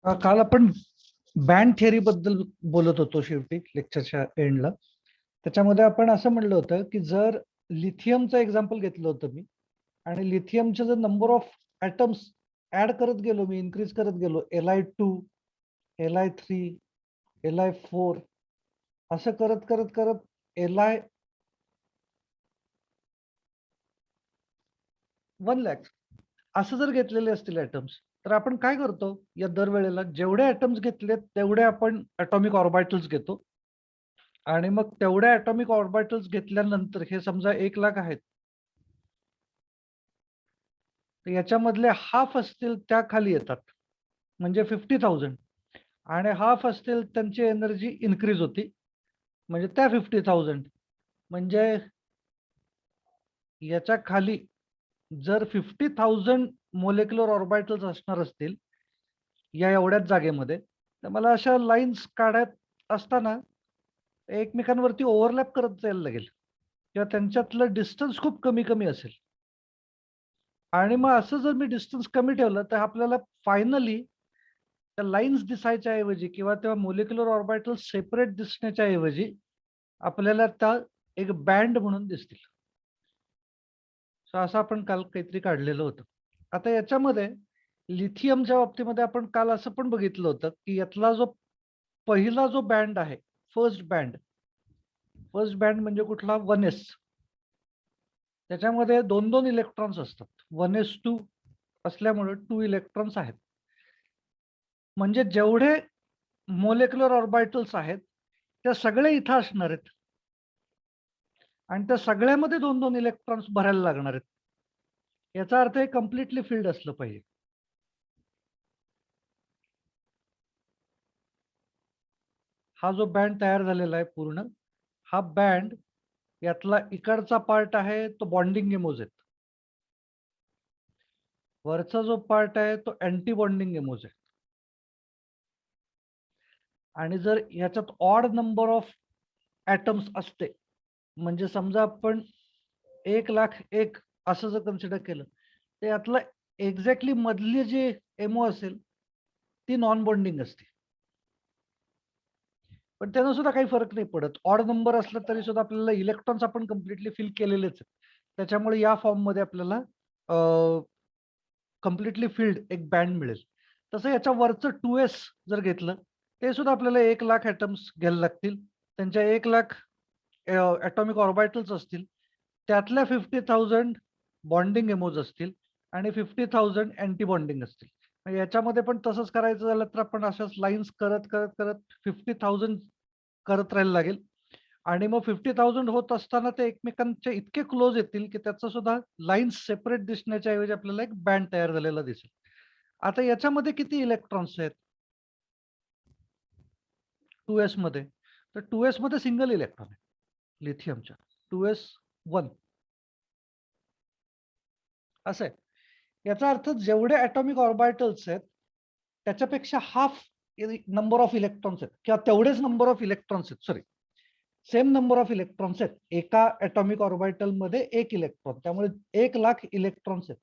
काल आपण band theory बद्दल बोलत होतो शेवटी लेक्चरच्या एंडला. त्याच्यामध्ये आपण असं म्हणलं होतं की जर लिथियमचं एक्झाम्पल घेतलं होतं मी, आणि लिथियमचे जर नंबर ऑफ ॲटम्स ऍड करत गेलो, मी इन्क्रीज करत गेलो, Li2, Li3, Li4 असं करत करत करत Li1 लाख असं जर घेतलेले असतील ॲटम्स, तर आपण काय करतो या दरवेळेला जेवढे ॲटम्स घेतलेत तेवढे आपण ॲटॉमिक ऑर्बिटल्स घेतो. आणि मग तेवढ्या ॲटॉमिक ऑर्बिटल्स घेतल्यानंतर हे समजा 1 लाख आहेत, तर याच्यामधले हाफ असतील त्या खाली येतात, म्हणजे 50,000. आणि हाफ असतील त्यांची एनर्जी इन्क्रीज होती, म्हणजे त्या 50,000. म्हणजे याच्या खाली जर 50,000 मोलेक्युलर ऑर्बिटल्स असणार असतील या एवढ्याच जागेमध्ये, तर मला अशा लाईन्स काढत असताना एकमेकांवरती ओव्हरलॅप करत जायला लागेल, किंवा त्यांच्यातलं डिस्टन्स खूप कमी कमी असेल. आणि मग असं जर मी डिस्टन्स कमी ठेवलं तर आपल्याला फायनली त्या लाईन्स दिसायच्या ऐवजी किंवा तेव्हा मोलिक्युलर ऑर्बिटल सेपरेट दिसण्याच्या ऐवजी आपल्याला त्या एक बँड म्हणून दिसतील. सो असं आपण काल काहीतरी काढलेलं होतं. आता याच्यामध्ये लिथियमच्या बाबतीमध्ये आपण काल असं पण बघितलं होतं की यातला जो पहिला जो बँड आहे, फर्स्ट बँड म्हणजे कुठला? 1s. त्याच्यामध्ये 2 इलेक्ट्रॉन्स असतात. 1s2 असल्यामुळे 2 इलेक्ट्रॉन्स आहेत. म्हणजे जेवढे मोलेक्युलर ऑर्बिटल्स आहेत त्या सगळे इथं असणार आहेत, आणि त्या सगळ्यामध्ये 2 इलेक्ट्रॉन्स भरायला लागणार आहेत. याचा अर्थ हे कम्प्लिटली फिल्ड असलं पाहिजे. हा जो बँड तयार झालेला आहे पूर्ण, हा बँड यातला इकडचा पार्ट आहे तो बॉन्डिंग एमोज आहेत, वरचा जो पार्ट आहे तो अँटी बॉन्डिंग एमोज आहे. आणि जर ह्याच्यात ऑड नंबर ऑफ ॲटम्स असते, म्हणजे समजा आपण 1,01,000 असं जर कन्सिडर केलं, तर यातलं एक्झॅक्टली मधली जी एमओ असेल ती नॉन बॉन्डिंग असते. पण त्यानं सुद्धा काही फरक नाही पडत. ऑड नंबर असला तरी सुद्धा आपल्याला इलेक्ट्रॉन्स आपण कम्प्लिटली फिल केलेलेच आहेत. त्याच्यामुळे या फॉर्ममध्ये आपल्याला कम्प्लिटली फिल्ड एक बँड मिळेल. तसं याच्या वरचं 2s जर घेतलं, ते सुद्धा आपल्याला 1,00,000 ॲटम्स घ्यायला लागतील. त्यांच्या 1,00,000 ॲटॉमिक ऑर्बिटल्स असतील, त्यातल्या 50,000 बॉन्डिंग एमोज असतील आणि 50,000 अँटी बॉन्डिंग असतील. याच्यामध्ये पण तसंच करायचं झालं तर आपण अशाच लाईन्स करत करत करत 50,000 करत राहायला लागेल. आणि मग 50,000 होत असताना ते एकमेकांच्या इतके क्लोज येतील की त्याचा सुद्धा लाईन्स सेपरेट दिसण्याच्या ऐवजी आपल्याला एक बँड तयार झालेला दिसेल. आता याच्यामध्ये किती इलेक्ट्रॉन्स आहेत 2s मध्ये? तर 2s मध्ये सिंगल इलेक्ट्रॉन आहे लिथियमच्या, 2s1 असं आहे. याचा अर्थ जेवढे ॲटॉमिक ऑर्बिटल्स आहेत त्याच्यापेक्षा हाफ नंबर ऑफ इलेक्ट्रॉन्स आहेत, किंवा तेवढेच नंबर ऑफ इलेक्ट्रॉन्स आहेत, sorry, same number of electrons आहेत. एका ॲटॉमिक ऑर्बिटल मध्ये 1 इलेक्ट्रॉन, त्यामुळे 1,00,000 इलेक्ट्रॉन्स आहेत.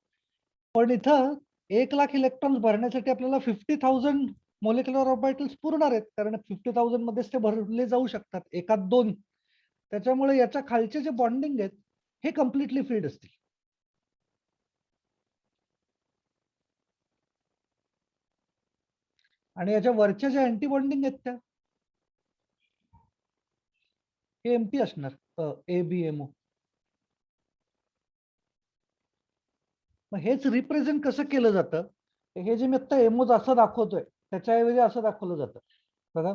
पण इथं 1,00,000 इलेक्ट्रॉन्स भरण्यासाठी आपल्याला 50,000 मोलिक्युलर ऑर्बिटल्स पुरणार आहेत, कारण 50,000 मध्येच ते भरले जाऊ शकतात, एकात 2. त्याच्यामुळे याच्या खालचे जे बॉन्डिंग आहेत हे कम्प्लिटली फिल्ड असतील. आणि याच्या वरच्या ज्या अँटी बॉन्डिंग आहेत त्या हे एमटी असणार, ABMO. मग हेच रिप्रेझेंट कसं केलं जातं? हे जे मी आता एमोज असं दाखवतोय त्याच्याऐवजी असं दाखवलं जातं बघा.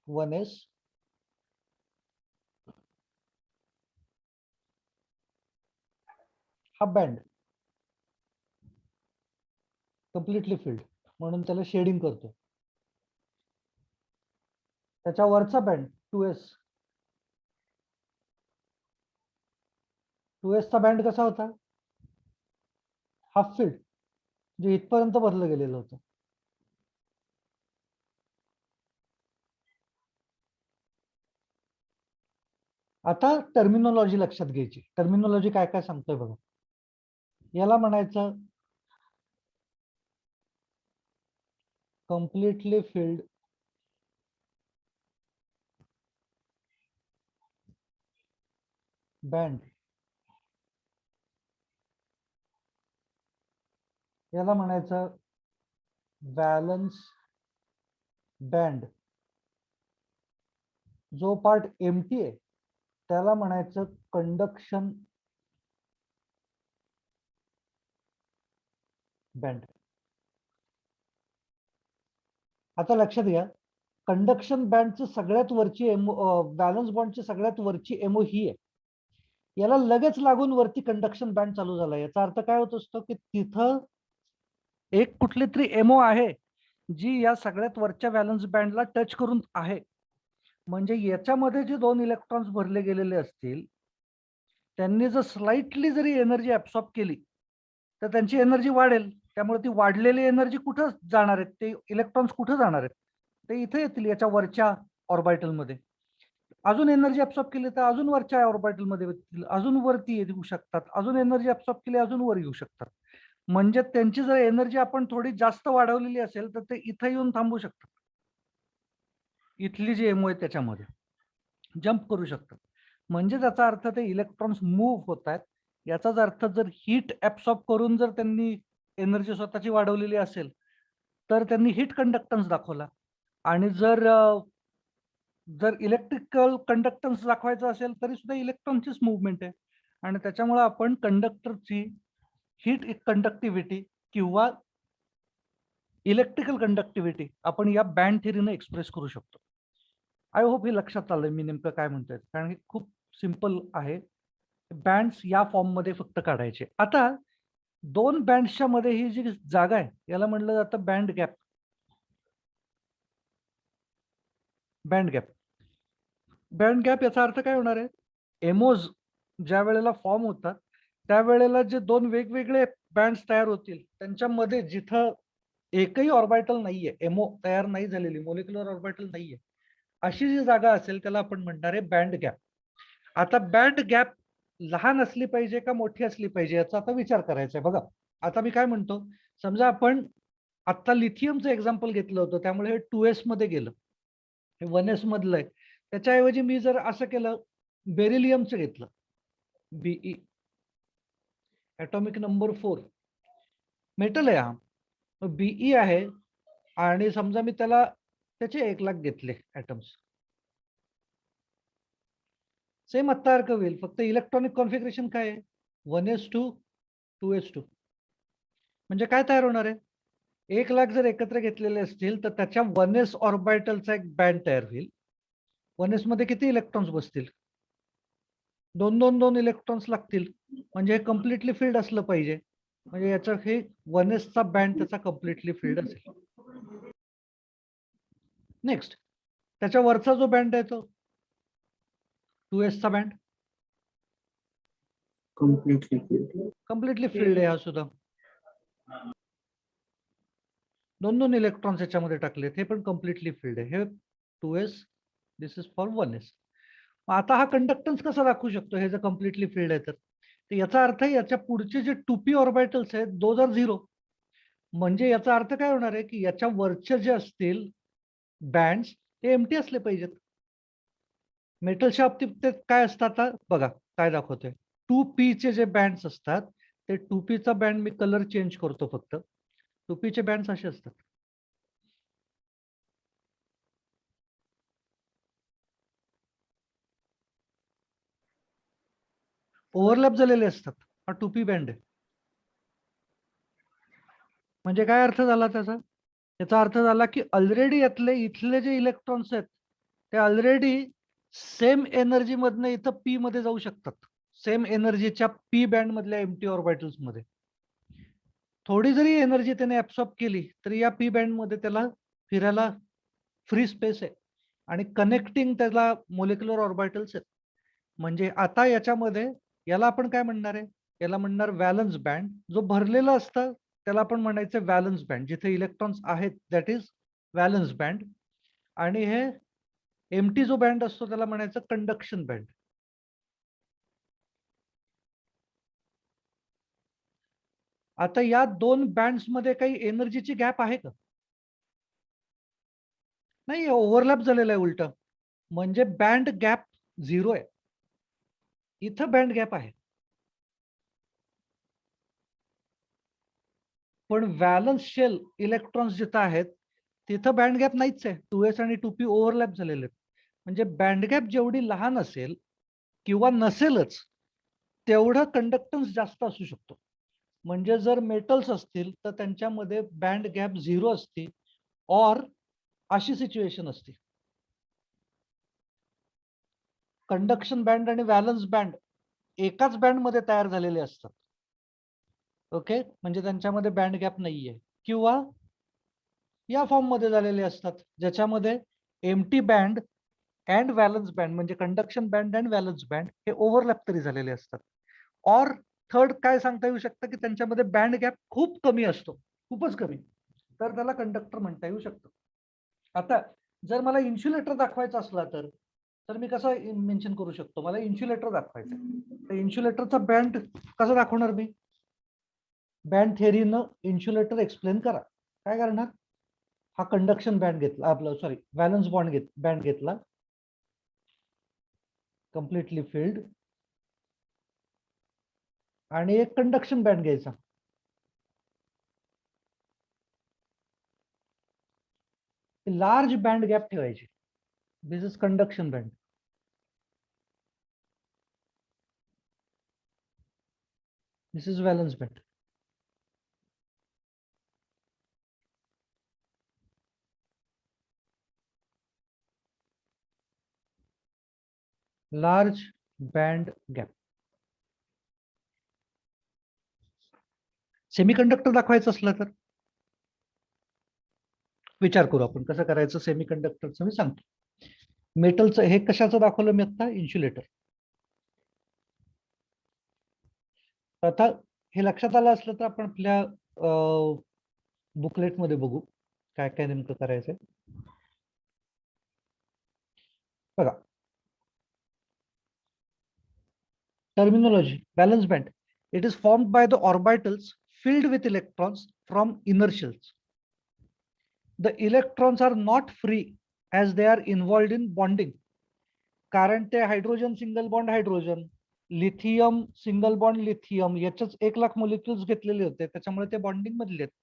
1s, हा बँड कम्प्लिटली फिल्ड म्हणून त्याला शेडिंग करतो. त्याच्या वरचा बँड 2s, 2s चा बँड कसा होता? हाफ फिल्ड, जे इथपर्यंत भरलं गेलेलं होतं. आता टर्मिनॉलॉजी लक्षात घ्यायची. टर्मिनॉलॉजी काय काय सांगतोय बघा. याला म्हणायचं completely filled band, याला म्हणायचं व्हॅलन्स बँड. जो पार्ट एम्प्टी आहे त्याला म्हणायचं कंडक्शन बँड. आता लक्षात घ्या, कंडक्शन बँडची सगळ्यात वरची व्हॅलन्स बॉन्डची सगळ्यात वरची एमओ ही आहे. याला लगेच लागून वरती कंडक्शन बँड चालू झाला. याचा अर्थ काय होत असतो की तिथं एक कुठली तरी एमओ आहे जी या सगळ्यात वरच्या व्हॅलन्स बँडला टच करून आहे. म्हणजे याच्यामध्ये जे 2 इलेक्ट्रॉन्स भरले गेलेले असतील त्यांनी जर स्लाइटली जरी एनर्जी ऍब्सॉर्ब केली तर त्यांची एनर्जी वाढेल. त्यामुळे ती वाढलेली एनर्जी कुठं जाणार आहेत, ते इलेक्ट्रॉन्स कुठं जाणार आहेत, ते इथे येतील याच्या वरच्या ऑर्बिटलमध्ये. अजून एनर्जी ऍब्सॉर्ब केली तर अजून वरच्या ऑर्बिटलमध्ये येतील, अजून वरती येऊ शकतात, अजून एनर्जी ऍब्सॉर्ब केली अजून वर येऊ शकतात. म्हणजे त्यांची जर एनर्जी आपण थोडी जास्त वाढवलेली असेल तर ते इथे येऊन थांबू शकतात. इथली जी एमओ आहे त्याच्यामध्ये जम्प करू शकतात. म्हणजे त्याचा अर्थ ते इलेक्ट्रॉन्स मूव्ह होत आहेत. याचाच अर्थ जर हीट ऍब्सॉर्ब करून जर त्यांनी एनर्जी स्वतःची वाढवलेली असेल तर त्यांनी हीट कंडक्टन्स दाखवला. आणि जर जर इलेक्ट्रिकल कंडक्टन्स दाखवायचं असेल तरी सुद्धा इलेक्ट्रॉनचीच मुवमेंट आहे. आणि त्याच्यामुळे आपण कंडक्टरची हीट कंडक्टिव्हिटी किंवा इलेक्ट्रिकल कंडक्टिव्हिटी आपण या बँड थिअरीने एक्सप्रेस करू शकतो. आय होप हे लक्षात आलंय मी नेमकं काय म्हणतोय, कारण हे खूप सिंपल आहे. बँड्स या फॉर्म मध्ये फक्त काढायचे. आता 2 बँड्सच्या मध्ये ही जी जागा आहे याला म्हटलं जातं band gap. Band gap band gap याचा अर्थ काय होणार आहे, एमोज ज्या वेळेला फॉर्म होतात त्यावेळेला जे 2 वेगवेगळे बँड्स तयार होतील त्यांच्यामध्ये जिथं एकही ऑर्बिटल नाहीये, एमओ तयार नाही झालेली, मोलिक्युलर ऑर्बिटल नाहीये, अशी जी जागा असेल त्याला आपण म्हणणार आहे बँड गॅप. आता बँड गॅप लहान असली पाहिजे का मोठी असली पाहिजे याचा आता विचार करायचा आहे. बघा आता मी काय म्हणतो, समजा आपण आता लिथियमचं एक्झाम्पल घेतलं होतं त्यामुळे हे 2s मध्ये गेलं, हे 1s मधलं आहे. त्याच्याऐवजी मी जर असं केलं, बेरिलियमचं घेतलं, बीई ऍटॉमिक नंबर 4 मेटल आहे हा, बीई आहे. आणि समजा मी त्याला त्याचे 1,00,000 घेतले ऍटम्स, सेम आत्ता होईल, फक्त इलेक्ट्रॉनिक कॉन्फिगरेशन काय आहे, 1s2 2s2. म्हणजे काय तयार होणार आहे, 1,00,000 जर एकत्र घेतलेले असतील तर त्याच्या 1s ऑर्बिटलचा एक बँड तयार होईल. 1s मध्ये किती इलेक्ट्रॉन्स बसतील, 2 इलेक्ट्रॉन्स लागतील. म्हणजे हे कम्प्लिटली फिल्ड असलं पाहिजे. म्हणजे याचा हे 1s चा बँड त्याचा कम्प्लिटली फिल्ड असेल. नेक्स्ट त्याच्या वरचा जो बँड आहे तो 2s चा बँड कम्प्लिटली फिल्ड आहे हा सुद्धा. 2 इलेक्ट्रॉन्स याच्यामध्ये टाकलेत, हे पण कम्प्लिटली फिल्ड आहे. हे 2s, this is for 1s. आता हा कंडक्टन्स कसा दाखवू शकतो, हे जर कम्प्लिटली फिल्ड आहे तर याचा अर्थ याच्या पुढचे जे 2p ऑर्बिटल्स आहेत दोज आर 0. म्हणजे याचा अर्थ काय होणार आहे की याच्या वरचे जे असतील बँड्स ते एम्प्टी असले पाहिजेत. मेटलच्या बाबतीत काय असतात आता बघा काय दाखवतोय, 2p चे जे बँड्स असतात ते 2p चा बँड मी कलर चेंज करतो फक्त. 2p चे बँड्स असे असतात. ओव्हरलॅप झालेले असतात, हा 2p बँड आहे. म्हणजे काय अर्थ झाला त्याचा, याचा अर्थ झाला की ऑलरेडी यातले इथले जे इलेक्ट्रॉन्स आहेत ते ऑलरेडी सेम एनर्जी मधनं इथं पी मध्ये जाऊ शकतात, सेम एनर्जीच्या पी बँड मधल्या एम्प्टी ऑर्बिटल्स मध्ये. थोडी जरी एनर्जी त्याने ऍब्सॉर्ब केली तरी या पी बँड मध्ये त्याला फिरायला फ्री स्पेस आहे आणि कनेक्टिंग त्याला मोलिक्युलर ऑर्बिटल्स आहेत. म्हणजे आता याच्यामध्ये याला आपण काय म्हणणार आहे, याला म्हणणार व्हॅलन्स बँड. जो भरलेला असतं त्याला आपण म्हणायचं व्हॅलन्स बँड, जिथे इलेक्ट्रॉन्स आहेत दॅट इज व्हॅलन्स बँड. आणि हे एम्प्टी जो बँड असतो त्याला म्हणायचं कंडक्शन बँड. आता या 2 बँड्स मध्ये काही एनर्जीची गॅप आहे का, नाही, ओव्हरलॅप झालेलं आहे उलट. म्हणजे बँड गॅप 0 आहे. इथं बँड गॅप आहे. पण व्हॅलन्स शेल इलेक्ट्रॉन्स जिथं आहेत तिथं बँड गॅप नाहीच आहे. 2s आणि 2p ओव्हरलॅप झालेले आहेत. म्हणजे बँड गॅप जेवढी लहान असेल किंवा नसेलच तेवढं कंडक्टन्स जास्त असू शकतो. म्हणजे जर मेटल्स असतील तर त्यांच्यामध्ये बँड गॅप 0 असते, और अशी सिच्युएशन असते. कंडक्शन बँड आणि व्हॅलन्स बँड एकाच बँड मध्ये तयार झालेले असतात. ओके, म्हणजे त्यांच्यामध्ये बँड गॅप नाहीये. किंवा या फॉर्म मध्ये झालेले असतात ज्याच्यामध्ये empty band and valence band म्हणजे conduction band and valence band हे ओव्हरलॅप तरी झालेले असतात. और थर्ड काय सांगता येऊ शकतं की त्यांच्यामध्ये बँड गॅप खूप कमी असतो, खूपच कमी, तर त्याला कंडक्टर म्हणता येऊ शकतं. आता जर मला इन्सुलेटर दाखवायचा असला तर मी कसं मेन्शन करू शकतो? मला इन्सुलेटर दाखवायचं, तर इन्सुलेटरचा बँड कसा दाखवणार मी? बँड थेअरीनं इन्सुलेटर एक्सप्लेन करा. काय करणार? हा कंडक्शन बँड घेतला, आपलं सॉरी व्हॅलन्स बँड घेतला, कम्प्लिटली फिल्ड, आणि एक कंडक्शन बँड घ्यायचा. लार्ज बँड गॅप ठेवायची. This is conduction band. This is valence band. Large band gap. Semiconductor दाखवायचं असलं तर विचार करू आपण कसं करायचं. सेमीकंडक्टरचं मी सांगतो. मेटलचं हे कशाचं दाखवलं मी आता? इन्सुलेटर. आता हे लक्षात आलं असलं तर आपण आपल्या बुकलेटमध्ये बघू काय काय नेमकं करायचंय. बघा, terminology, valence band. It is formed by the orbitals filled with electrons from inner shells. The electrons are not free as they are involved in bonding. कारण ते hydrogen single bond hydrogen, lithium single bond lithium याच्याच 1,00,000 molecules घेतलेले होते, त्याच्यामुळे ते bonding मधले आहेत,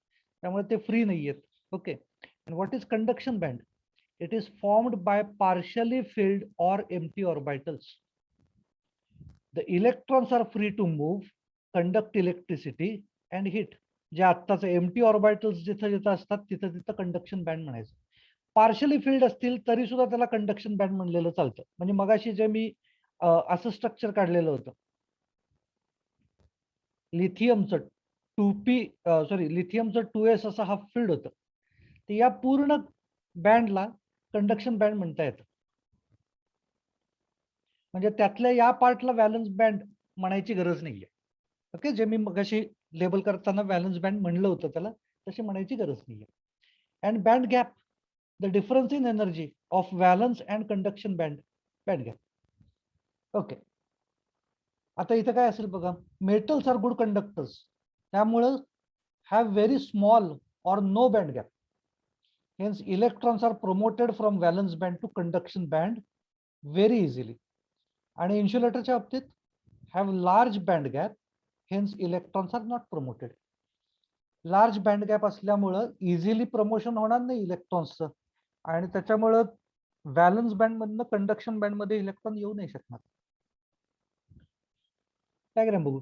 त्यामुळे ते फ्री नाही आहेत. Okay. And what is conduction band? It is formed by partially filled or empty orbitals. The electrons are free to move, conduct electricity and heat. जे आत्ताच एमटी ऑर्बिटल्स जिथं जिथं असतात तिथं तिथं कंडक्शन बँड म्हणायचं. पार्शली फिल्ड असतील तरी सुद्धा त्याला कंडक्शन बँड म्हणलेलं चालतं. म्हणजे मगाशी जे मी असं स्ट्रक्चर काढलेलं होतं, लिथियमचं 2p सॉरी लिथियमचं 2s असं हाफ फिल्ड होतं, तर या पूर्ण बँडला कंडक्शन बँड म्हणता येतं. म्हणजे त्यातल्या या पार्टला व्हॅलन्स बँड म्हणायची गरज नाहीये. ओके, जे मी मगाशी लेबल करताना व्हॅलन्स बँड म्हणलं होतं त्याला तशी म्हणायची गरज नाहीये. And band gap, the difference in energy of valence and conduction band gap. Okay. आता इथं काय असेल बघा, मेटल्स आर गुड कंडक्टर्स, त्यामुळं have very small or no band gap. Hence electrons are promoted from valence band to conduction band very easily. आणि इन्सुलेटरच्या बाबतीत have large band gap, hence electrons are not promoted. Large band gap असल्यामुळं easily promotion होणार नाही इलेक्ट्रॉन्सचं, आणि त्याच्यामुळं valence band मधनं conduction band मध्ये electron येऊ नाही शकणार. डायग्राम बघू.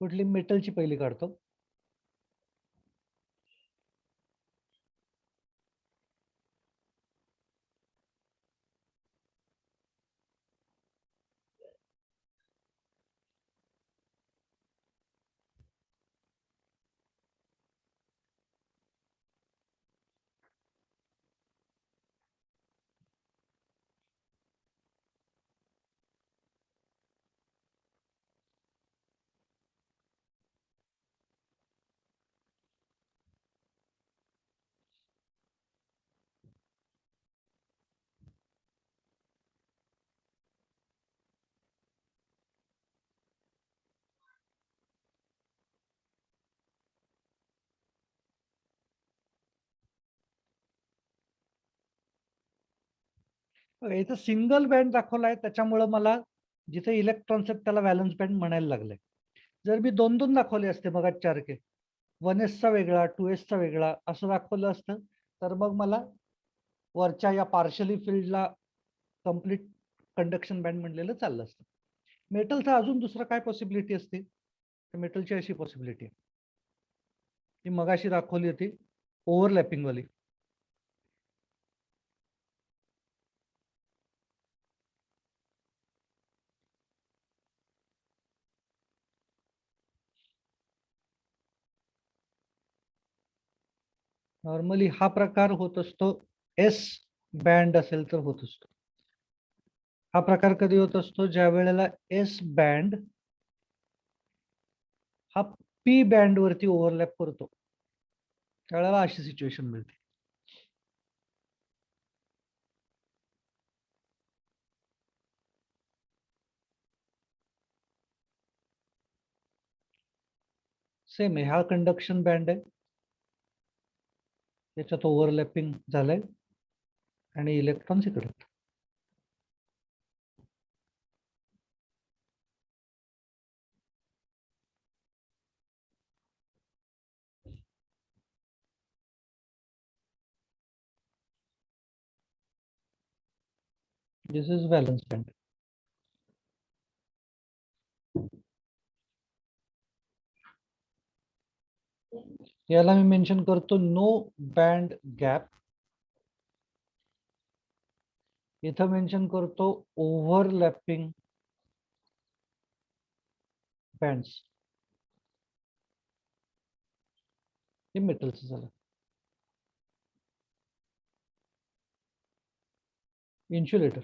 कुठली मेटलची पहिली काढतो. बघा, इथं सिंगल बँड दाखवलाय, त्याच्यामुळं मला जिथे इलेक्ट्रॉन्स आहेत त्याला व्हॅलन्स बँड म्हणायला लागले. जर मी दोन दोन दाखवले असते मग 4K, 1s चा वेगळा, 2s चा वेगळा असं दाखवलं असतं, तर मग मला वरच्या या पार्शली फिल्डला कम्प्लीट कंडक्शन बँड म्हणलेलं चाललं असतं. मेटलचा अजून दुसरं काय पॉसिबिलिटी असते? मेटलची अशी पॉसिबिलिटी आहे, ती मगाशी दाखवली होती ओव्हरलॅपिंग वाली. नॉर्मली हा प्रकार होत असतो एस बँड असेल तर होत असतो. हा प्रकार कधी होत असतो? ज्या वेळेला एस बँड हा पी बँड वरती ओव्हरलॅप करतो, त्यावेळेला अशी सिच्युएशन मिळते. सेम आहे, हा कंडक्शन बँड आहे, याच्यात ओव्हरलॅपिंग झालंय आणि इलेक्ट्रॉन्स इकडे. दिस इज व्हॅलन्स बँड. याला मी मेन्शन करतो नो बँड गॅप. इथं मेन्शन करतो ओव्हरलॅपिंग बँड्स. हे मेटलचं झालं. इन्सुलेटर.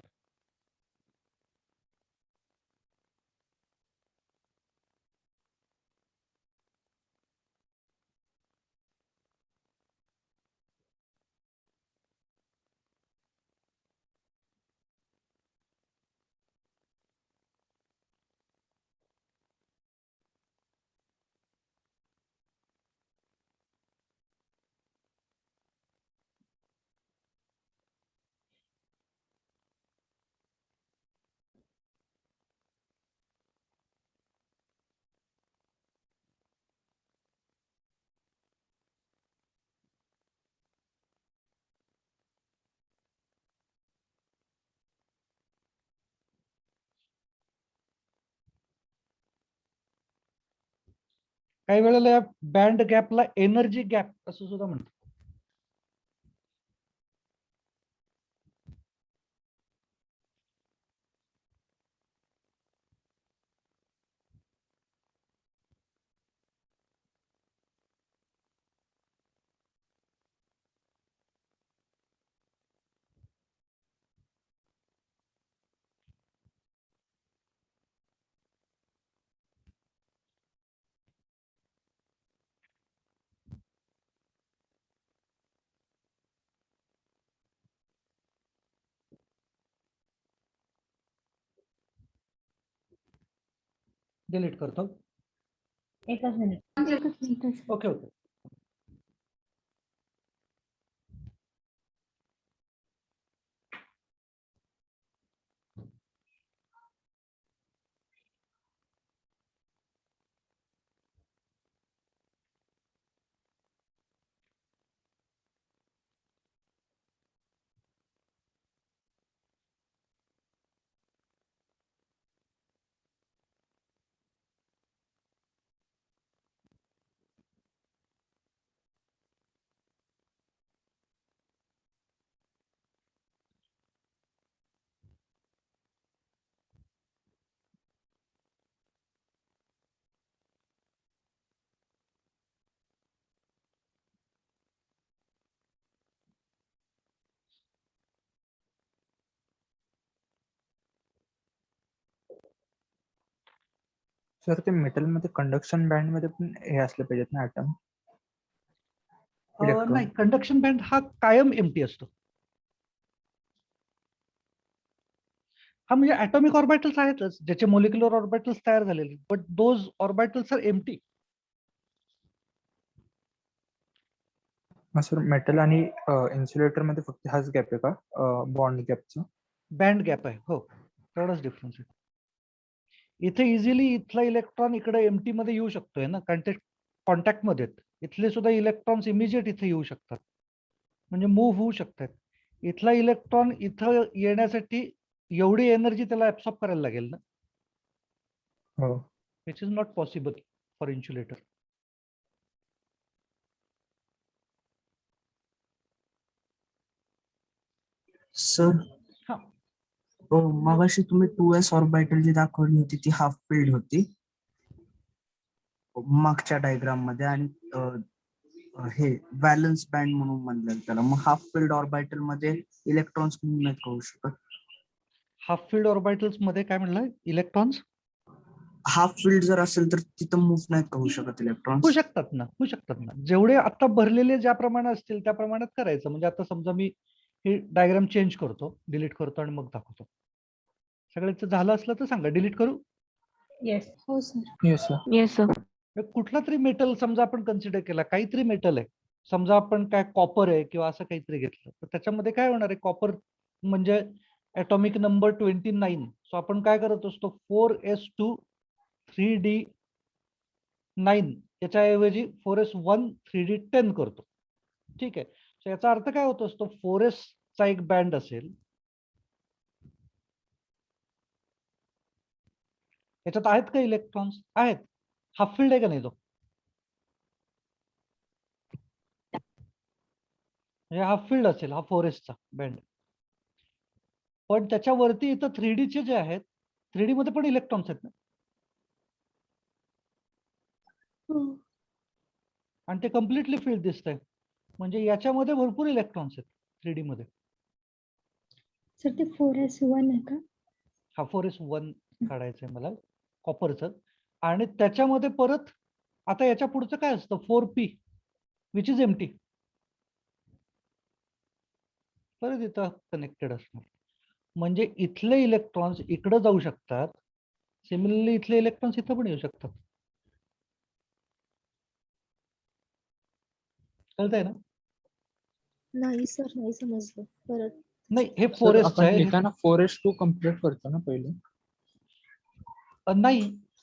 काही वेळेला या बँड गॅपला एनर्जी गॅप असं सुद्धा म्हणतात. डिलीट करतो. एकच मिनिट. Okay okay. सर ते मेटल मध्ये कंडक्शन बँड मध्ये पण हे असले पाहिजेत ना ऍटम? नाही, कंडक्शन बँड हा कायम एम्प्टी असतो. हा म्हणजे ऍटॉमिक ऑर्बिटल्स आहेतच ज्याचे मोलिक्युलर ऑर्बिटल्स तयार झालेले, but those orbitals are empty. Sir metal आणि इन्सुलेटर मध्ये फक्त हाच गॅप आहे का बॉन्ड गॅपचा? बँड गॅप आहे, हो तेवढाच डिफरन्स आहे. इथे इझिली इथला इलेक्ट्रॉन इकडे एमटी मध्ये येऊ शकतोय ना, कारण ते कॉन्टॅक्ट मध्ये आहेत. इथले सुद्धा इलेक्ट्रॉन्स इमिजिएट इथे येऊ शकतात, म्हणजे मूव्ह होऊ शकतात. इथला इलेक्ट्रॉन इथं येण्यासाठी एवढी एनर्जी त्याला ऍब्सॉर्ब करायला लागेल ना, हो. Which is not possible for insulator. Sir हा, मगाशी तुम्ही 2s ऑर्बिटल जी दाखवली होती ती हाफ फिल्ड होती मागच्या डायग्राम मध्ये, आणि हे व्हॅलन्स बँड म्हणून म्हणलं त्याला. मग हाफ फिल्ड ऑर्बिटल मध्ये इलेक्ट्रॉन्स मूव्ह नाहीत करू शकत. हाफ फील्ड ऑर्बिटल्स मध्ये काय म्हणलं, इलेक्ट्रॉन्स हाफ फील्ड जर असेल तर तिथं मूव्ह नाहीत करू शकत होऊ इलेक्ट्रॉन्स. शकतात ना, होऊ शकतात ना. जेवढे आता भरलेले ज्या प्रमाणात असतील त्या प्रमाणात करायचं. म्हणजे आता समजा मी ही डायग्राम चेंज करतो, डिलीट करतो आणि मग दाखवतो. सगळ्याचं झालं असलं तर सांगा, डिलीट करू. येस. हो sir. Yes sir. Yes sir. कुठला तरी मेटल समजा आपण कन्सिडर केला, काहीतरी मेटल आहे, समजा आपण काय कॉपर आहे किंवा असं काहीतरी घेतलं, तर त्याच्यामध्ये काय होणार आहे, कॉपर म्हणजे ॲटॉमिक नंबर 29. सो आपण काय करत असतो, 4s2 3d9 याच्याऐवजी 4s1 3d10 करतो. ठीक आहे. सो याचा अर्थ काय होत असतो, 4s चा एक बँड असेल, याच्यात आहेत का इलेक्ट्रॉन्स, आहेत. हाफ फील्ड आहे का नाही तो, म्हणजे हाफ फील्ड असेल हा 4s चा बँड. पण त्याच्यावरती इथं 3D चे जे आहेत, 3D मध्ये पण इलेक्ट्रॉन्स आहेत ना, हो. आणि ते कम्प्लिटली फील्ड दिसतंय. म्हणजे याच्यामध्ये भरपूर इलेक्ट्रॉन्स आहेत 3D मध्ये. सर ते 4s1 आहे का? हा 4s1 काढायचं आहे मला कॉपरचं. आणि त्याच्यामध्ये परत आता याच्या पुढचं काय असतं, 4p विच इज एम्प्टी, परत इथं कनेक्टेड असणार. म्हणजे इथले इलेक्ट्रॉन्स इकडे जाऊ शकतात, सिमिलरली इथले इलेक्ट्रॉन्स इथं पण येऊ शकतात. कळतंय ना? नाही सर, नाही समजलं परत. नाही, हे सर 4s आपण आहे. लिहिताना 4s2 कम्प्लीट करतो ना पहिले. नाही,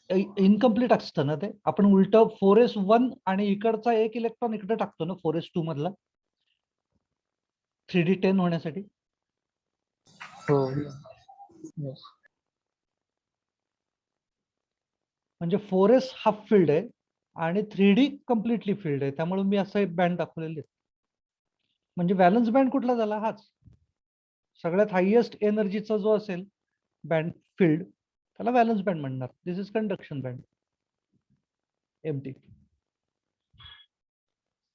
इनकम्प्लीट असतं ना ते. आपण उलट 4s1 आणि इकडचा एक इलेक्ट्रॉन इकडे टाकतो ना 4s2 मधला 3d10 होण्यासाठी. हो. येस. म्हणजे 4s हाफ फील्ड आहे आणि 3d कम्प्लिटली फील्ड आहे. त्यामुळे मी असं एक बँड दाखवलेले. म्हणजे व्हॅलन्स बँड कुठला झाला, हाच सगळ्यात हायएस्ट एनर्जीचा जो असेल बँड फील्ड, त्याला व्हॅलन्स बँड म्हणणार. This is conduction band, empty.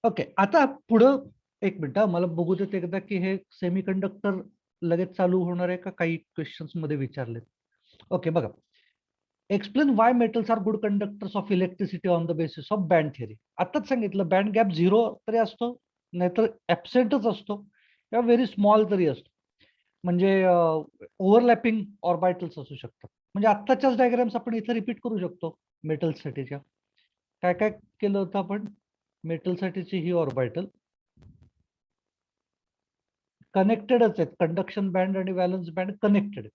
Okay, आता पुढं एक मिनिट मला बघू देत एकदा की हे सेमी कंडक्टर लगेच चालू होणार आहे का, काही क्वेश्चन्स मध्ये विचारलेत. ओके बघा, explain why metals are good conductors of electricity on the basis of band theory. आताच सांगितलं, बँड गॅप 0 तरी असतो, नाहीतर ऍबसेंटच असतो, किंवा व्हेरी स्मॉल तरी असतो. म्हणजे ओव्हरलॅपिंग ऑर्बिटल्स असू शकतात. म्हणजे आत्ताच्याच डायग्राम्स आपण इथे रिपीट करू शकतो मेटलसाठीच्या. काय काय केलं होतं आपण, मेटलसाठीची ही ऑर्बिटल कनेक्टेडच आहेत, कंडक्शन बँड आणि व्हॅलन्स बँड कनेक्टेड.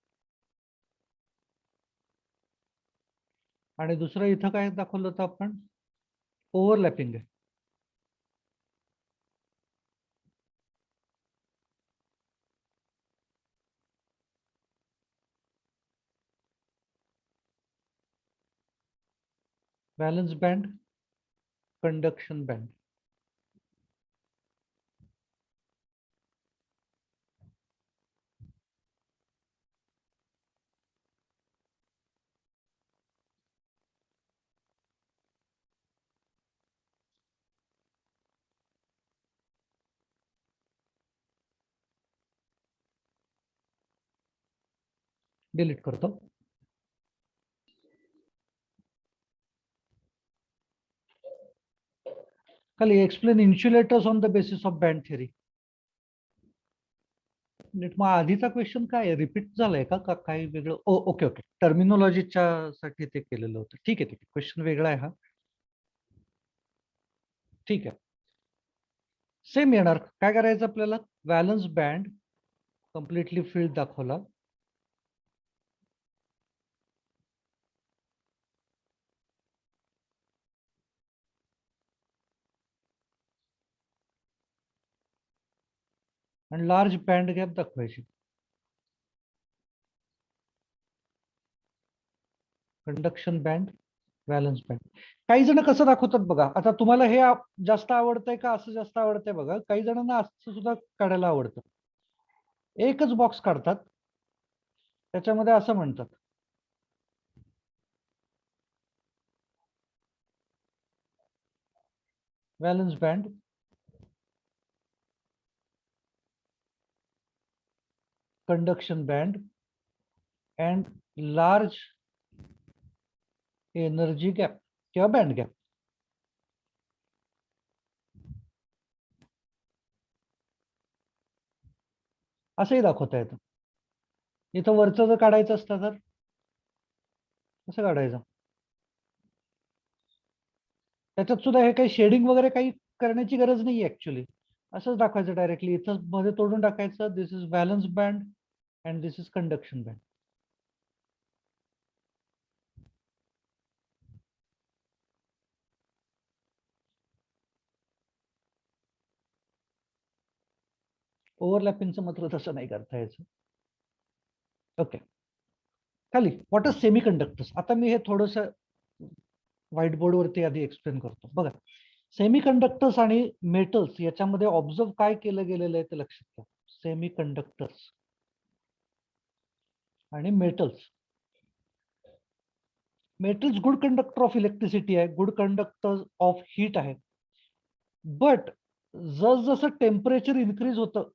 आणि दुसरं इथं काय दाखवलं होतं आपण, ओव्हरलॅपिंग आहे. Valence band, conduction band. Delete करतो. खाली explain insulators on the basis of band theory. मग आधीचा क्वेश्चन काय रिपीट झालाय का काही वेगळं? ओके ओके, टर्मिनॉलॉजीच्या साठी ते केलेलं होतं. ठीक आहे, क्वेश्चन वेगळा आहे हा. ठीक आहे, सेम येणार. काय करायचं आपल्याला, व्हॅलन्स बँड कम्प्लिटली फील्ड दाखवला, आणि लार्ज बँड गॅप दाखवायची. Conduction band, valence band. काही जण कसं दाखवतात बघा. आता तुम्हाला हे जास्त आवडतंय का असं जास्त आवडतंय बघा. काही जणांना असं सुद्धा काढायला आवडतं. एकच बॉक्स काढतात, त्याच्यामध्ये असं म्हणतात valence band, conduction band and large energy gap किंवा बँड गॅप. असंही दाखवता येतं. इथं वरचं जर काढायचं असतं तर कसं काढायचं? त्याच्यात सुद्धा हे काही शेडिंग वगैरे काही करण्याची गरज नाही ऍक्च्युली. असंच दाखवायचं डायरेक्टली. इथं मध्ये तोडून टाकायचं. This is valence band and this is conduction band. ओव्हरलॅपिंगचं मात्र तसं नाही करता यायचं. ओके. खाली व्हॉट इज सेमी कंडक्टर्स. आता मी हे थोडस व्हाईट बोर्डवरती आधी एक्सप्लेन करतो. बघा, सेमी कंडक्टर्स आणि मेटल्स याच्यामध्ये ऑब्झर्व काय केलं गेलेलं आहे ते लक्षात घ्या. सेमी कंडक्टर्स आणि metals. Metals good conductor of electricity आहे, गुड कंडक्टर ऑफ हीट आहे. बट जसं टेम्परेचर इन्क्रीज होतं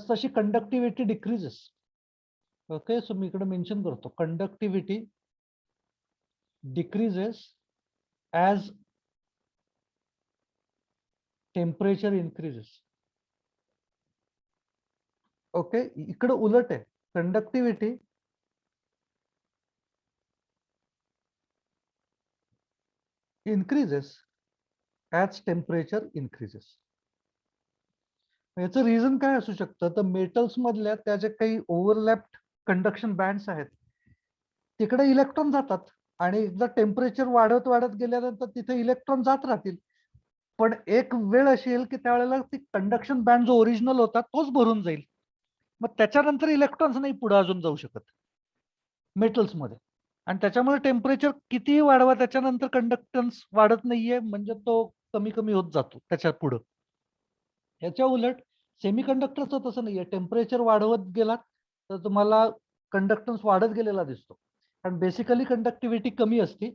तशी कंडक्टिव्हिटी डिक्रीजेस. ओके, सो मी इकडे मेन्शन करतो, conductivity decreases as temperature increases. Okay, इकडे उलट आहे, conductivity increases as temperature increases. याचं रिझन काय असू शकतं? तर मेटल्स मधल्या त्या जे काही ओव्हरलॅप्ड कंडक्शन बँड्स आहेत तिकडे इलेक्ट्रॉन जातात आणि एकदा टेम्परेचर वाढत वाढत गेल्यानंतर तिथे इलेक्ट्रॉन जात राहतील. पण एक वेळ अशी येईल की त्यावेळेला ती कंडक्शन बँड जो ओरिजिनल होता तोच भरून जाईल. मग त्याच्यानंतर इलेक्ट्रॉन्स नाही पुढे अजून जाऊ शकत मेटल्स मध्ये. आणि त्याच्यामुळे टेम्परेचर कितीही वाढवा त्याच्यानंतर कंडक्टन्स वाढत नाहीये, म्हणजे तो कमी कमी होत जातो त्याच्या पुढं. याच्या उलट सेमी कंडक्टरचं तसं नाहीये. टेम्परेचर वाढवत गेला तर तुम्हाला कंडक्टन्स वाढत गेलेला दिसतो. कारण बेसिकली कंडक्टिव्हिटी कमी असते.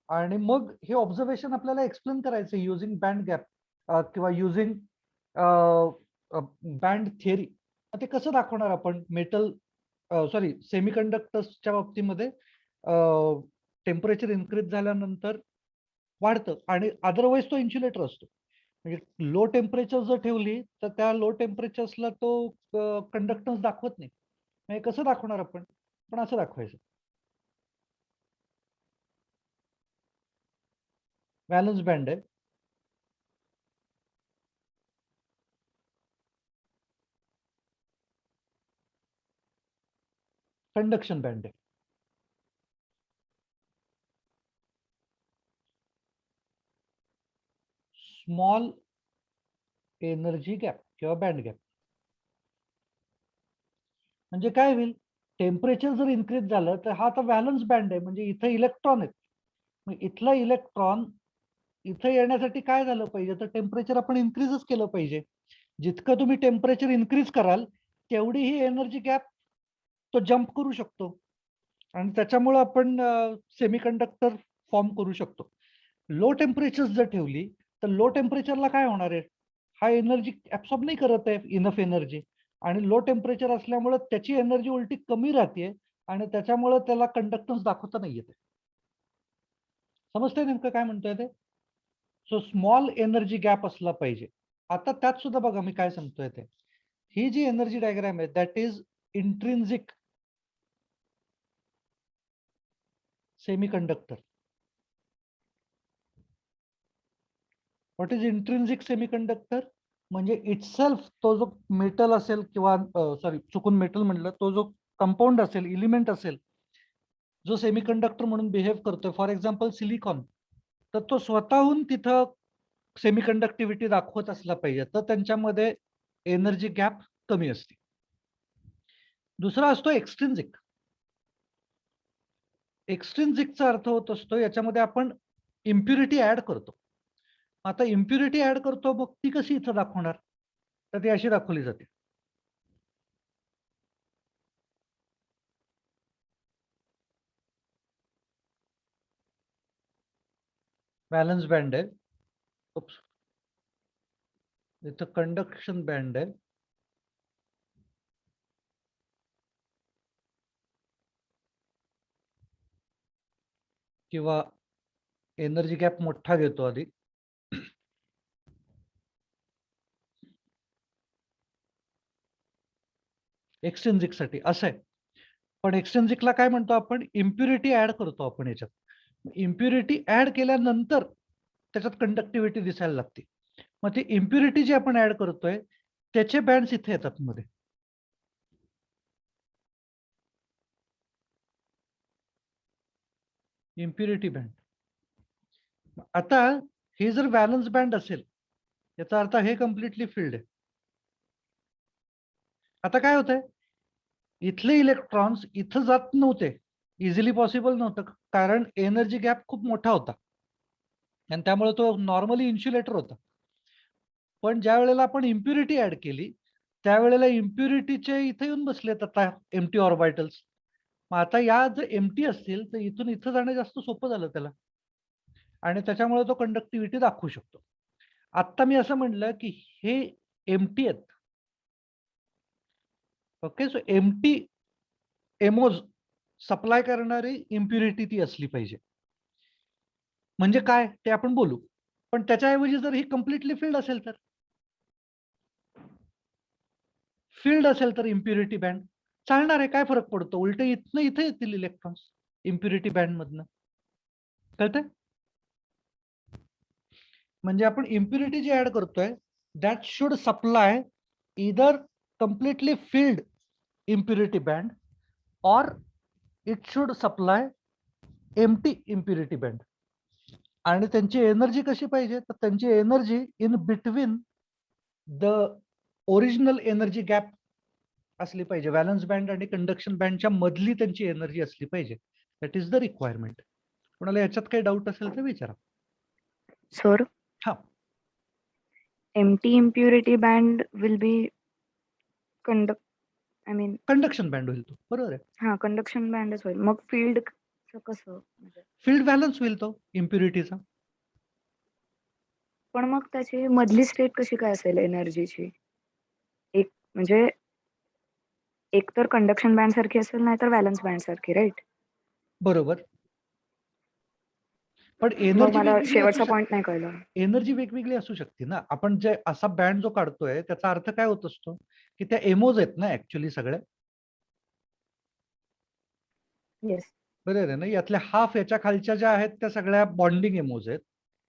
आणि मग हे ऑब्झर्वेशन आपल्याला एक्सप्लेन करायचं युझिंग बँड गॅप किंवा युझिंग बँड थिअरी. ते कसं दाखवणार आपण? मेटल सॉरी सेमी कंडक्टर्सच्या बाबतीमध्ये टेम्परेचर इन्क्रीज झाल्यानंतर वाढतं आणि अदरवाईज तो इन्सुलेटर असतो. म्हणजे लो टेम्परेचर जर ठेवली तर त्या लो टेम्परेचर्सला तो कंडक्टन्स दाखवत नाही. म्हणजे कसं दाखवणार आपण? पण असं दाखवायचं, व्हॅलन्स बँड आहे, कंडक्शन बँड आहे. स्मॉल एनर्जी गॅप किंवा बँड गॅप. म्हणजे काय होईल? टेम्परेचर जर इन्क्रीज झालं तर हा तर व्हॅलन्स बँड आहे, म्हणजे इथे इलेक्ट्रॉन आहेत. मग इथला इलेक्ट्रॉन इथे येण्यासाठी काय झालं पाहिजे? तर टेम्परेचर आपण इन्क्रीजच केलं पाहिजे. जितकं तुम्ही टेम्परेचर इन्क्रीज कराल तेवढी ही एनर्जी गॅप तो जम्प करू शकतो आणि त्याच्यामुळे आपण सेमी कंडक्टर फॉर्म करू शकतो. लो टेम्परेचर जर ठेवली तर लो टेम्परेचरला काय होणार आहे? हा एनर्जी ऍब्सॉर्ब नाही करत आहे इनफ एनर्जी, आणि लो टेम्परेचर असल्यामुळे त्याची एनर्जी उलटी कमी राहते आणि त्याच्यामुळे त्याला कंडक्टन्स दाखवता नाही येते. समजतंय नेमकं काय म्हणतोय ते? सो स्मॉल एनर्जी गॅप असला पाहिजे. आता त्यात सुद्धा बघा मी काय सांगतोय ते, ही जी एनर्जी डायग्राम आहे that is intrinsic semiconductor. What is intrinsic semiconductor? म्हणजे इटसेल्फ तो जो मेटल असेल किंवा सॉरी चुकून मेटल म्हटलं, तो जो कंपाऊंड असेल, एलिमेंट असेल जो सेमीकंडक्टर म्हणून बिहेव करतोय, फॉर एक्झाम्पल सिलिकॉन, तर तो स्वतःहून तिथं सेमीकंडक्टिव्हिटी दाखवत असला पाहिजे. तर त्यांच्यामध्ये एनर्जी गॅप कमी असते. दुसरा असतो एक्सट्रिन्सिक. एक्सट्रिन्सिकचा अर्थ होत असतो याच्यामध्ये आपण इम्प्युरिटी ऍड करतो. आता इम्प्युरिटी ऍड करतो, मग ती कशी इथं दाखवणार? तर ती अशी दाखवली जाते. बॅलन्स बँड आहे, इथं कंडक्शन बँड आहे, किंवा एनर्जी गॅप मोठा घेतो आधी. एक्सट्रिन्सिक साठी असं आहे. पण एक्सट्रिन्सिकला काय म्हणतो आपण? इम्प्युरिटी ऍड करतो आपण याच्यात. इम्प्युरिटी ऍड केल्यानंतर त्याच्यात कंडक्टिव्हिटी दिसायला लागते. मग ती इम्प्युरिटी जी आपण ऍड करतोय त्याचे बँड्स इथे येतात मध्ये. Impurity band. आता हे जर व्हॅलन्स बँड असेल याचा अर्थ हे कम्प्लिटली फिल्ड आहे. आता काय होतंय, इथले इलेक्ट्रॉन्स इथं जात नव्हते, इझिली पॉसिबल नव्हतं, कारण एनर्जी गॅप खूप मोठा होता आणि त्यामुळे तो नॉर्मली इन्सुलेटर होता. पण ज्या वेळेला आपण इम्प्युरिटी ऍड केली त्यावेळेला इम्प्युरिटीचे इथे येऊन बसलेत आता एम्प्टी ऑर्बिटल्स. मग आता या जर एम्प्टी असतील तर इथून इथं जाणं जास्त सोपं झालं त्याला, आणि त्याच्यामुळे तो कंडक्टिव्हिटी दाखवू शकतो. आत्ता मी असं म्हणलं की हे एम्प्टी आहेत. ओके, सो एम्प्टी एमोज सप्लाय करणारी इम्प्युरिटी ती असली पाहिजे. म्हणजे काय ते आपण बोलू. पण त्याच्याऐवजी जर ही कम्प्लिटली फिल्ड असेल तर, फिल्ड असेल तर इम्प्युरिटी बँड चालणार आहे. काय फरक पडतो? उलट इथनं इथे येतील इलेक्ट्रॉन्स इम्प्युरिटी बँड मधनं. कळतंय? म्हणजे आपण इम्प्युरिटी जी ऍड करतोय दॅट शुड सप्लाय इधर कम्प्लिटली फिल्ड इम्प्युरिटी बँड और it should supply empty impurity band. आणि त्यांची एनर्जी कशी पाहिजे? तर त्यांची energy in between the original energy gap असली पाहिजे. व्हॅलन्स बँड आणि कंडक्शन बँडच्या मधली त्यांची एनर्जी असली पाहिजे. That is the requirement. कोणाला याच्यात काही डाऊट असेल तर विचारा. Sir, हा, empty impurity band will be conduct. I mean, conduction band होईल तो, बरोबर आहे. हा conduction bandच होईल. मग field कसं म्हणजे? फील्ड बॅलन्स होईल तो इम्प्युरिटीचा. पण मग त्याची मधली स्टेट कशी काय असेल एनर्जीची? एक म्हणजे एक तर कंडक्शन बँड सारखी असेल, नाही तर व्हॅलन्स बँड सारखी, राईट? बरोबर. पण मग एनर्जी मला वेगवेगळी असू शेवटचा शकते. पॉइंट नाही कळलं. एनर्जी वेगवेगळी असू शकते ना. आपण जे असा बँड जो काढतोय त्याचा अर्थ काय होत असतो की त्या एमोज आहेत ना ऍक्च्युली सगळ्या, येस. बरोबर आहे ना. यातल्या हाफ याच्या खालच्या ज्या आहेत त्या सगळ्या बॉन्डिंग एमोज आहेत,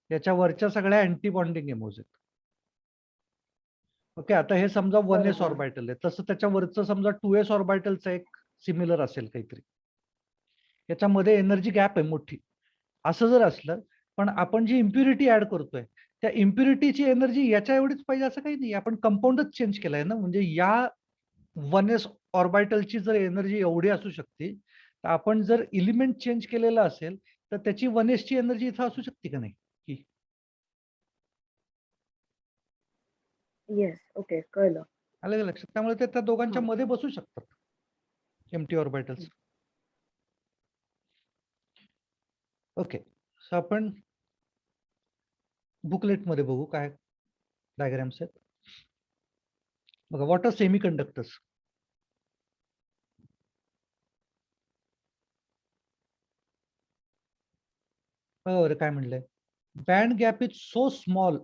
याच्या वरच्या सगळ्या अँटी बॉन्डिंग एमोज आहेत. ओके, आता हे समजा 1s बरोबर. ऑर्बिटल आहे, तसं त्याच्या वरचं समजा 2s ऑर्बिटलचं एक सिमिलर असेल काहीतरी. याच्यामध्ये एनर्जी गॅप आहे मोठी. असं जर असलं, पण आपण जी इम्प्युरिटी ऍड करतोय त्या इम्प्युरिटीची एनर्जी याच्या एवढीच पाहिजे असं काही नाही. आपण कंपाऊंडच चेंज केलाय ना. म्हणजे या 1s ऑर्बिटलची जर एनर्जी एवढी असू शकते, तर आपण जर इलिमेंट चेंज केलेला असेल तर त्याची 1s ची एनर्जी इथं असू शकते का नाही? की येस, ओके, कळलं. आलं का लक्षात? त्यामुळे ते त्या दोघांच्या हं. मध्ये बसू शकतात एम्प्टी ऑर्बिटल्स. ओके, सो आपण बुकलेट मध्ये बघू काय डायग्राम्स आहेत. बघा, व्हॉट आर सेमी कंडक्टर्स. बरोबर काय म्हणलंय? Band gap is so small,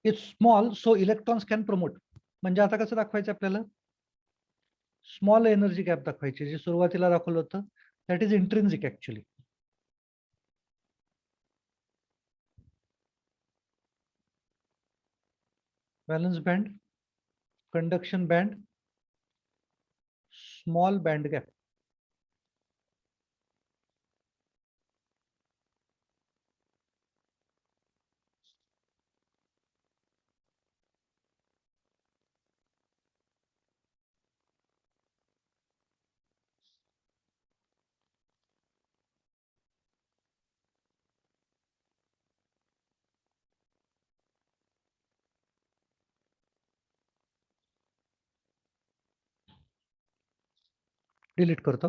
is small so electrons can promote. म्हणजे आता कसं दाखवायचं आपल्याला? स्मॉल एनर्जी गॅप दाखवायची, जे सुरुवातीला दाखवलं होतं that is intrinsic actually. Valence band, conduction band, small band gap. Delete करतो.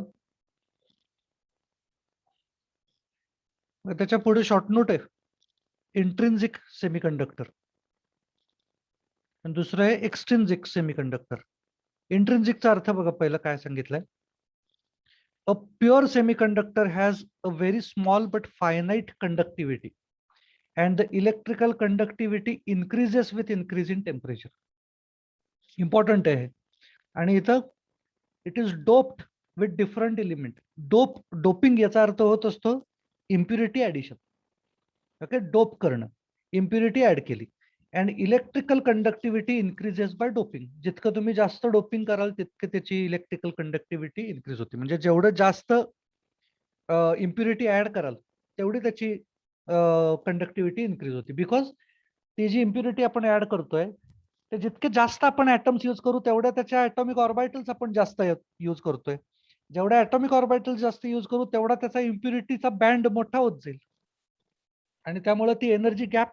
मग त्याच्या पुढे शॉर्ट नोट आहे, इंट्रिन्सिक सेमीकंडक्टर, आणि दुसरं आहे एक्सट्रिन्सिक सेमीकंडक्टर. इंट्रिन्सिकचा अर्थ बघा पहिलं काय सांगितलंय. अ pure semiconductor has a very small but finite conductivity and the electrical conductivity increases with increase in temperature. Important आहे. आणि इथं it is doped with different element. Doping याचा अर्थ होत असतो इम्प्युरिटी ऍडिशन. ओके, डोप करणं, इम्प्युरिटी ऍड केली. And electrical conductivity increases by doping. जितकं तुम्ही जास्त डोपिंग कराल तितके त्याची इलेक्ट्रिकल कंडक्टिव्हिटी इन्क्रीज होते. म्हणजे जेवढं जास्त इम्प्युरिटी ऍड कराल तेवढी त्याची कंडक्टिव्हिटी इन्क्रीज होती. बिकॉज ती जी इम्प्युरिटी आपण ऍड करतोय ते जितके जास्त आपण ऍटम्स यूज करू तेवढ्या त्याच्या ऍटॉमिक ऑर्बिटल्स आपण जास्त यूज करतोय. जेवढ्या ऍटॉमिक ऑर्बिटल्स जास्त यूज करू तेवढा त्याचा इम्प्युरिटीचा बँड मोठा होत जाईल आणि त्यामुळे ती एनर्जी गॅप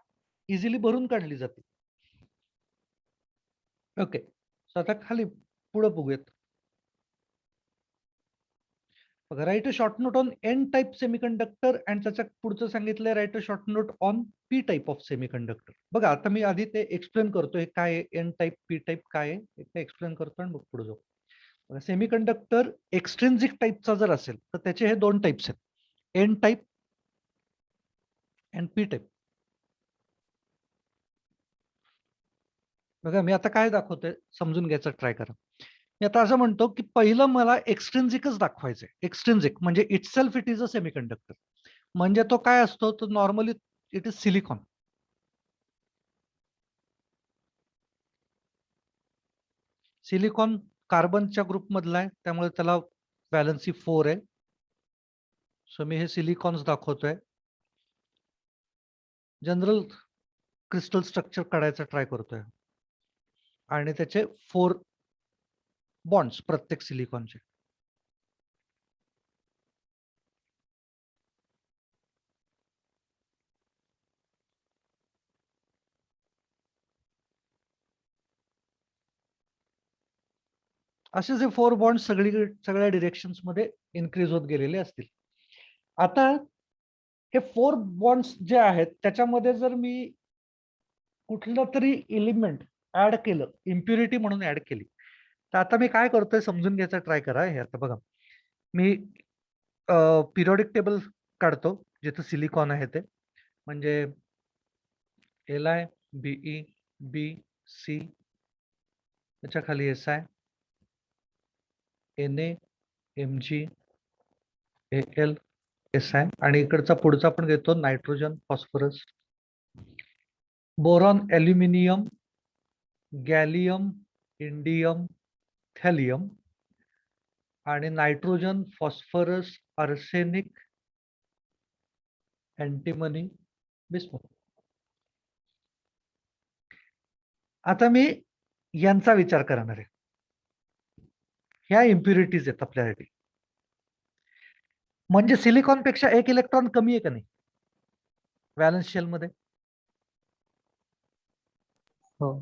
इझिली भरून काढली जाते. ओके, सो आता खाली पुढे बघूयात. Right a short note on an type semiconductor and त्याच्या पुढचं सांगितलंय right a short note on P type of semiconductor. बघा आता मी आधी ते एक्सप्लेन करतोय काय एन टाइप पी टाइप काय आहे ते एक्सप्लेन करतो आणि मग पुढे जाऊ. सेमीकंडक्टर एक्सट्रिन्सिक टाइपचा जर असेल तर त्याचे हे दोन टाइप्स आहेत, N type and P type. बघा मी आता काय दाखवतोय समजून घ्यायचं ट्राय करा. मी आता असं म्हणतो की पहिलं मला एक्सट्रिन्सिकच दाखवायचंय. एक्सट्रिन्सिक म्हणजे itself it is a semiconductor. म्हणजे तो काय असतो, तो normally it is silicon. Silicon कार्बनच्या ग्रुप मधला आहे त्यामुळे त्याला व्हॅलन्सी 4 आहे. सो मी हे सिलिकॉन्स दाखवतोय. जनरल क्रिस्टल स्ट्रक्चर काढायचा ट्राय करतोय आणि त्याचे 4 बॉन्ड्स प्रत्येक सिलिकॉनचे. असे जे 4 बॉन्ड सगळ्या डिरेक्शन्स मध्ये इन्क्रीज होत गेलेले असतील. आता हे 4 बॉन्ड्स जे आहेत त्याच्यामध्ये जर मी कुठलं तरी एलिमेंट ऍड केलं, इम्प्युरिटी म्हणून ऍड केली, तर आता मी काय करतोय समजून घ्यायचा ट्राय करा. हे आता बघा मी पिरियडिक टेबल काढतो जिथं सिलिकॉन आहे ते, म्हणजे Li Be Bc, त्याच्या खाली Si Na Mg Al Si, आणि इकडचा पुढचा पण घेतो nitrogen phosphorus, boron aluminium, gallium indium thallium, आणि nitrogen phosphorus arsenic antimony bismuth. आता मी यांचा विचार करणार आहे. ह्या इम्प्युरिटीज आहेत आपल्यासाठी. म्हणजे सिलिकॉन पेक्षा एक इलेक्ट्रॉन कमी आहे का नाही व्हॅलन्स शेल मध्ये? हो.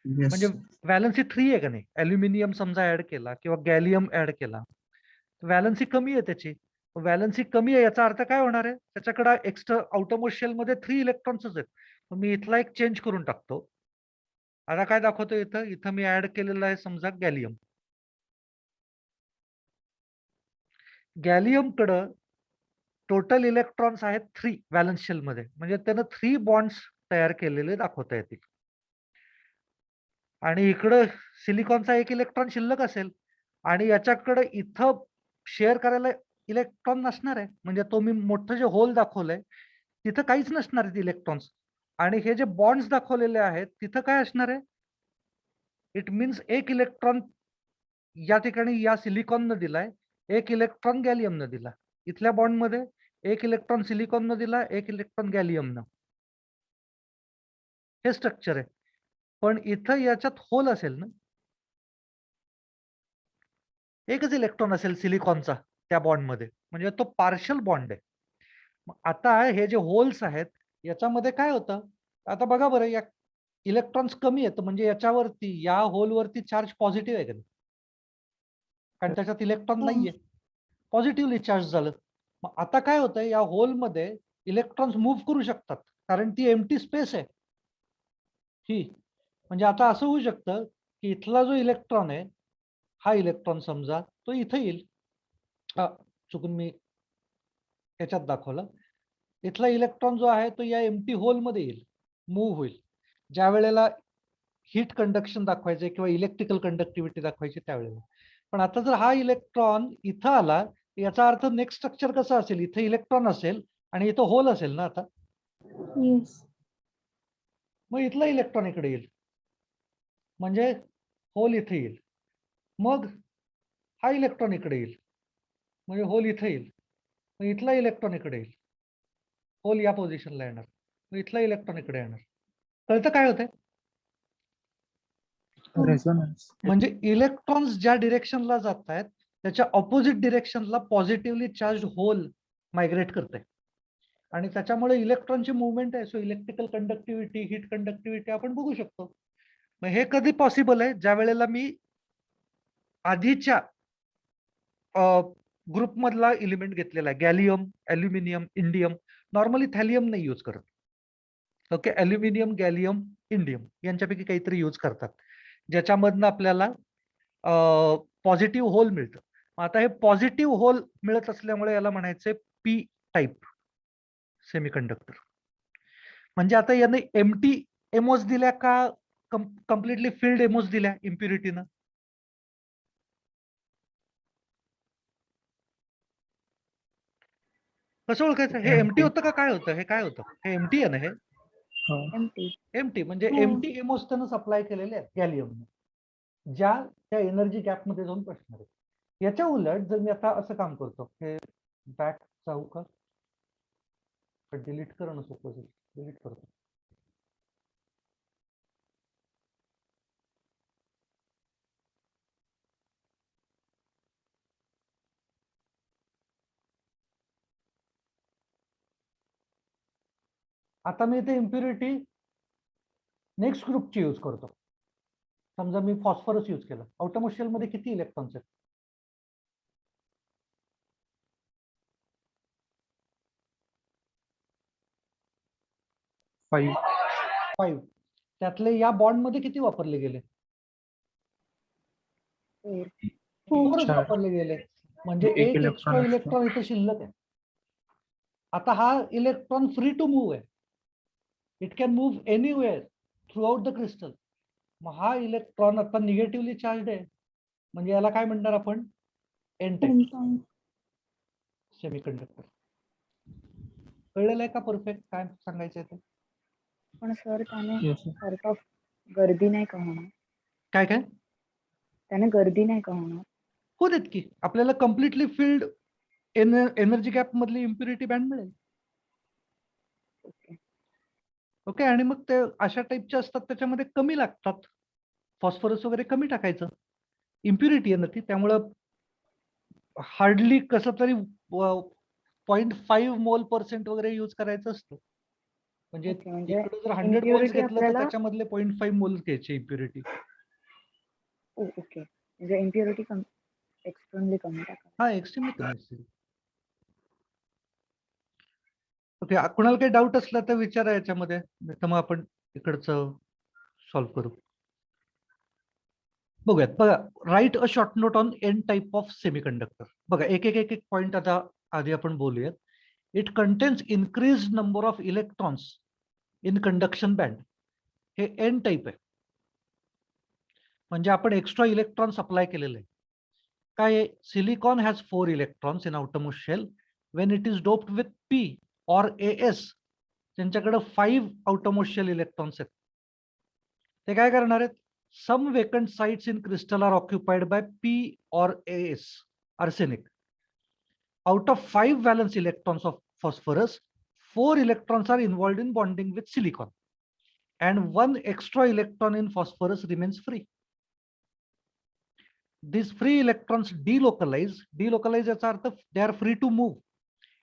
म्हणजे व्हॅलन्सी 3 आहे का नाही? ॲल्युमिनियम समजा ऍड केला किंवा गॅलियम ऍड केला, व्हॅलन्सी कमी आहे त्याची. व्हॅलन्सी कमी आहे याचा अर्थ काय होणार आहे, त्याच्याकडे एक्स्ट्रा आउटरमोस्ट शेल मध्ये 3 इलेक्ट्रॉन्सच आहेत. मी इथला एक चेंज करून टाकतो. आता काय दाखवतो इथं मी ऍड केलेलं आहे समजा गॅलियम. गॅलियम कडं टोटल इलेक्ट्रॉन्स आहेत 3 व्हॅलन्स शेल मध्ये, म्हणजे त्यानं 3 बॉन्ड्स तयार केलेले दाखवता येतील. आणि इकडं सिलिकॉनचा एक इलेक्ट्रॉन शिल्लक असेल आणि याच्याकडे इथं शेअर करायला इलेक्ट्रॉन नसणार आहे. म्हणजे तो मी मोठं जे होल दाखवलंय तिथं काहीच नसणार आहेत इलेक्ट्रॉन्स, आणि हे जे बॉन्ड्स दाखवलेले आहेत तिथं काय असणार आहे, इट मीन्स एक इलेक्ट्रॉन या ठिकाणी या सिलिकॉननं दिलाय, एक इलेक्ट्रॉन गॅलियमनं दिला. इथल्या बॉन्डमध्ये एक इलेक्ट्रॉन सिलिकॉननं दिला, एक इलेक्ट्रॉन गॅलियमनं. हे स्ट्रक्चर आहे. पण इथं याच्यात होल असेल ना, एकच इलेक्ट्रॉन असेल सिलिकॉनचा त्या बॉन्डमध्ये, म्हणजे तो पार्शल बॉन्ड आहे. आता हे जे होल्स आहेत याच्यामध्ये काय होतं, आता बघा बरं, या इलेक्ट्रॉन्स कमी आहेत म्हणजे याच्यावरती या होलवरती चार्ज पॉझिटिव्ह आहे का नाही? कारण त्याच्यात इलेक्ट्रॉन हो. नाहीये, पॉझिटिव्हली चार्ज झालं. मग आता काय होतं, या होलमध्ये इलेक्ट्रॉन्स मूव्ह करू शकतात कारण ती एम्प्टी स्पेस आहे ही. म्हणजे आता असं होऊ शकतं की इथला जो इलेक्ट्रॉन आहे, हा इलेक्ट्रॉन समजा तो इथे येईल. चुकून मी याच्यात दाखवलं. इथला इलेक्ट्रॉन जो आहे तो या एम्प्टी होलमध्ये येईल, मूव्ह होईल. ज्या वेळेला हीट कंडक्शन दाखवायचे किंवा इलेक्ट्रिकल कंडक्टिव्हिटी दाखवायची त्यावेळेला. पण आता जर हा इलेक्ट्रॉन इथं आला, याचा अर्थ नेक्स्ट स्ट्रक्चर कसं असेल, इथे इलेक्ट्रॉन असेल आणि इथं होल असेल ना आता, येस. मग इथला इलेक्ट्रॉन इकडे येईल, म्हणजे होल इथे येईल. मग हा इलेक्ट्रॉन इकडे येईल, म्हणजे होल इथे येईल. मग इथला इलेक्ट्रॉन इकडे येईल, होल या पोझिशनला येणार. मग इथला इलेक्ट्रॉन इकडे येणार. कळतं काय होतंय? रेझोनन्स. म्हणजे इलेक्ट्रॉन्स ज्या डिरेक्शनला जात आहेत त्याच्या ऑपोजिट डिरेक्शनला पॉझिटिव्हली चार्ज होल मायग्रेट करते आणि त्याच्यामुळे इलेक्ट्रॉनची मुवमेंट आहे. So electrical conductivity, heat conductivity आपण बघू शकतो. मग हे कधी पॉसिबल आहे, ज्या वेळेला मी आधीच्या ग्रुपमधला एलिमेंट घेतलेला आहे, गॅलियम, अल्युमिनियम, इंडियम. नॉर्मली थॅलियम नाही यूज करत. ओके, अल्युमिनियम, गॅलियम, इंडियम यांच्यापैकी काहीतरी यूज करतात, ज्याच्यामधनं आपल्याला पॉझिटिव्ह होल मिळतं. आता हे पॉझिटिव्ह होल मिळत असल्यामुळे याला म्हणायचे पी टाईप सेमीकंडक्टर. म्हणजे आता याने एमटी एमओस दिल्या का कम्प्लिटली फिल्ड एमओस दिल्या इम्प्युरिटीनं? कसं ओळखायचं हे एमटी होतं का काय होतं? हे काय होतं? हे एमटी आहे ना, हे एम्प्टी. एमटी म्हणजे हो. एमटी एमओस त्यानं सप्लाय केलेले आहेत गॅलियम, ज्या त्या एनर्जी गॅप मध्ये जाऊन बसणार आहेत. याच्या उलट जर मी आता असं काम करतो, हे बॅक जाऊ का, डिलीट करणं सोपं, डिलीट करतो. आता मी इथे इम्प्युरिटी नेक्स्ट ग्रुपची यूज करतो. समजा मी फॉस्फरस यूज केलं. आउटरमोस्ट मध्ये किती इलेक्ट्रॉन्स आहेत? 5. त्यातले या बॉन्ड मध्ये किती वापरले गेले? 4च वापरले गेले. म्हणजे एक एक एक्स्ट्रा इलेक्ट्रॉन इलेक्ट्रॉन इथे शिल्लक आहे. आता हा इलेक्ट्रॉन फ्री टू मूव्ह आहे. It can move anywhere through out the crystal. मग हा इलेक्ट्रॉन आता निगेटिव्हली चार्ज आहे, म्हणजे याला काय म्हणणार आपण? N type semiconductor. कळलेलं आहे का परफेक्ट काय सांगायचं ते? पण सर त्याने सॉर्ट ऑफ गर्दी नाही का होणार? काय काय त्याने गर्दी नाही का होणार? हो देत की आपल्याला कम्प्लिटली फिल्ड एनर्जी गॅप मधली इम्प्युरिटी बँड मिळेल. ओके. ओके, आणि मग ते अशा टाईपचे असतात, त्याच्यामध्ये कमी लागतात. फॉस्फरस वगैरे कमी टाकायचं, इम्प्युरिटी आहे ना ती, त्यामुळं हार्डली कसं तरी 0.5 मोल% वगैरे यूज करायचं असतं. म्हणजे ओके, म्हणजे इकडे जर 100 मोल्स impurity घेतलं तर आपल्याला त्याच्यामधले 0.5 मोल्स घ्यायचे इम्प्युरिटी. ओके, म्हणजे इम्प्युरिटी एक्स्ट्रीमली कमी टाका. हा, एक्स्ट्रीमली कमी असतील. ओके, कुणाला काही डाऊट असला तर विचारा याच्यामध्ये, नाही तर मग आपण इकडचं सॉल्व्ह करू. बघूयात. बघा, right a short note on an type of semiconductor. बघा, एक एक एक एक पॉईंट आता आधी आपण बोलूयात. It contains increase number of electrons in conduction band. हे एन टाइप आहे, म्हणजे आपण एक्स्ट्रा इलेक्ट्रॉन सप्लाय केलेले आहे. काय, silicon has 4 electrons in outermost shell when it is doped with P or S. त्यांच्याकडे 5 आउटरमोस्ट शेल इलेक्ट्रॉन्स आहेत. ते काय करणार आहेत? Some vacant sites in crystal are occupied by P or As, arsenic. Out of 5 valence electrons of phosphorus, 4 electrons are involved in bonding with silicon, and 1 extra electron in phosphorus remains free. These free electrons delocalize. Delocalize याचा अर्थ they are free to move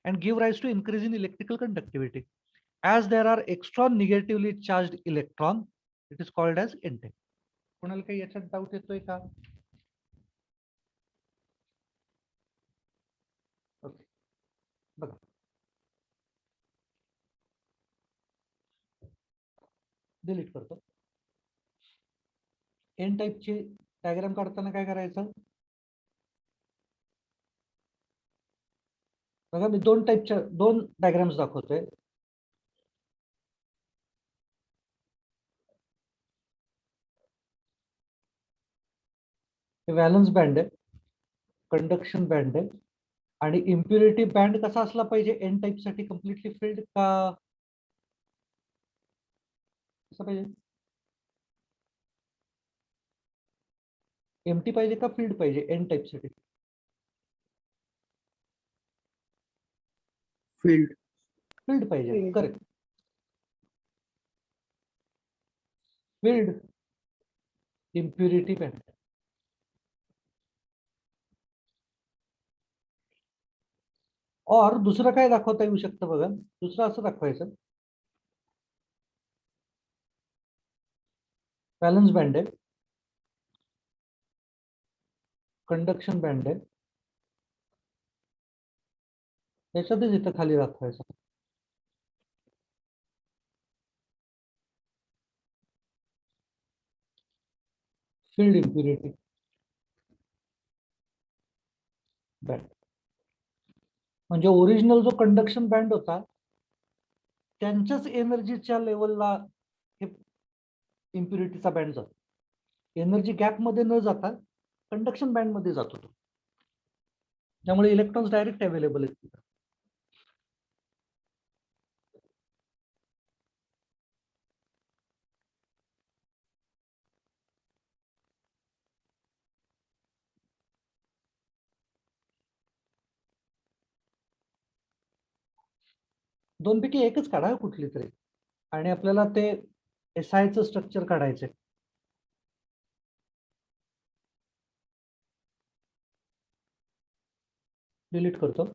and give rise to increase in electrical conductivity. As there are extra negatively charged electron, it is called as N-type. कोणाला काही याच्यात doubt येतोय का? बघा delete करतो. N टाईपची डायग्राम काढताना काय करायचं? बघा मी दोन टाईपच्या दोन डायग्राम्स दाखवतोय. व्हॅलन्स बँड आहे, कंडक्शन बँड आहे आणि इम्प्युरिटी बँड कसा असला पाहिजे एन टाईप साठी? कम्प्लिटली फिल्ड का कसं पाहिजे? एम्प्टी पाहिजे का फील्ड पाहिजे एन टाईप साठी? फील्ड. फील्ड पाहिजे. Field. Correct. Field impurity band. और दुसरं काय दाखवता येऊ शकतं बघा, दुसरं असं दाखवायचं. व्हॅलन्स बँड आहे, कंडक्शन बँड आहे, त्याच्यातच इथं खाली दाखवायचं. Field impurity band. म्हणजे ओरिजिनल जो कंडक्शन बँड होता त्यांच्याच एनर्जीच्या लेवलला हे इम्प्युरिटीचा बँड जातो. एनर्जी गॅप मध्ये न जाता कंडक्शन बँड मध्ये जातो तो. त्यामुळे इलेक्ट्रॉन्स डायरेक्ट अवेलेबल आहेत तिथं. दोन पैकी एकच काढा कुठली तरी आणि आपल्याला ते एसआयचं स्ट्रक्चर काढायचंय. डिलीट करतो.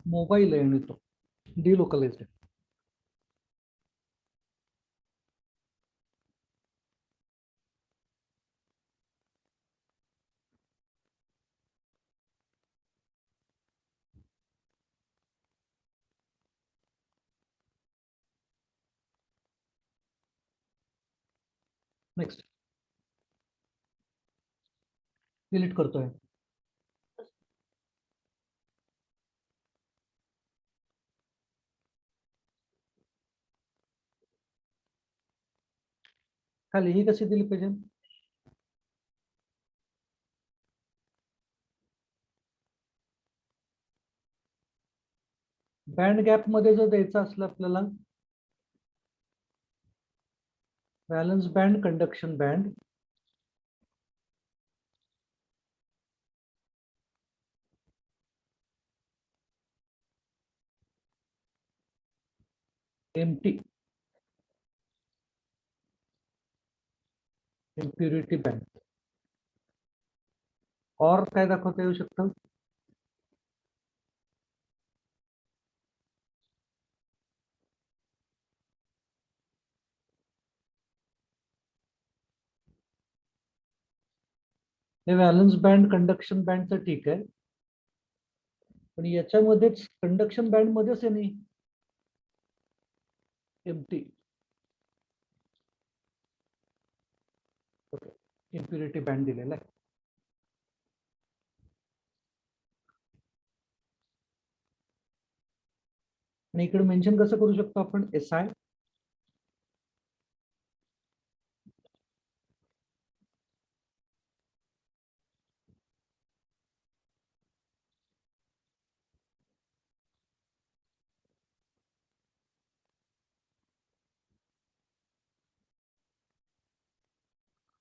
मोबाईल आहे आणि तो डिलोकलाइज्ड आहे. नेक्स्ट डिलीट करतोय. खाली ही कशी दिली पाहिजे? बँड गॅप मध्ये जर द्यायचं असलं आपल्याला valence band, conduction band, empty, impurity band. और काय दाखवता येऊ शकतं? हे व्हॅलन्स बँड कंडक्शन बँडचं ठीक आहे, पण याच्यामध्येच कंडक्शन बँड मध्येच आहे नाही एम्प्टी. इम्प्युरिटी बँड दिलेला आहे. आणि इकडे मेन्शन कसं करू शकतो आपण SI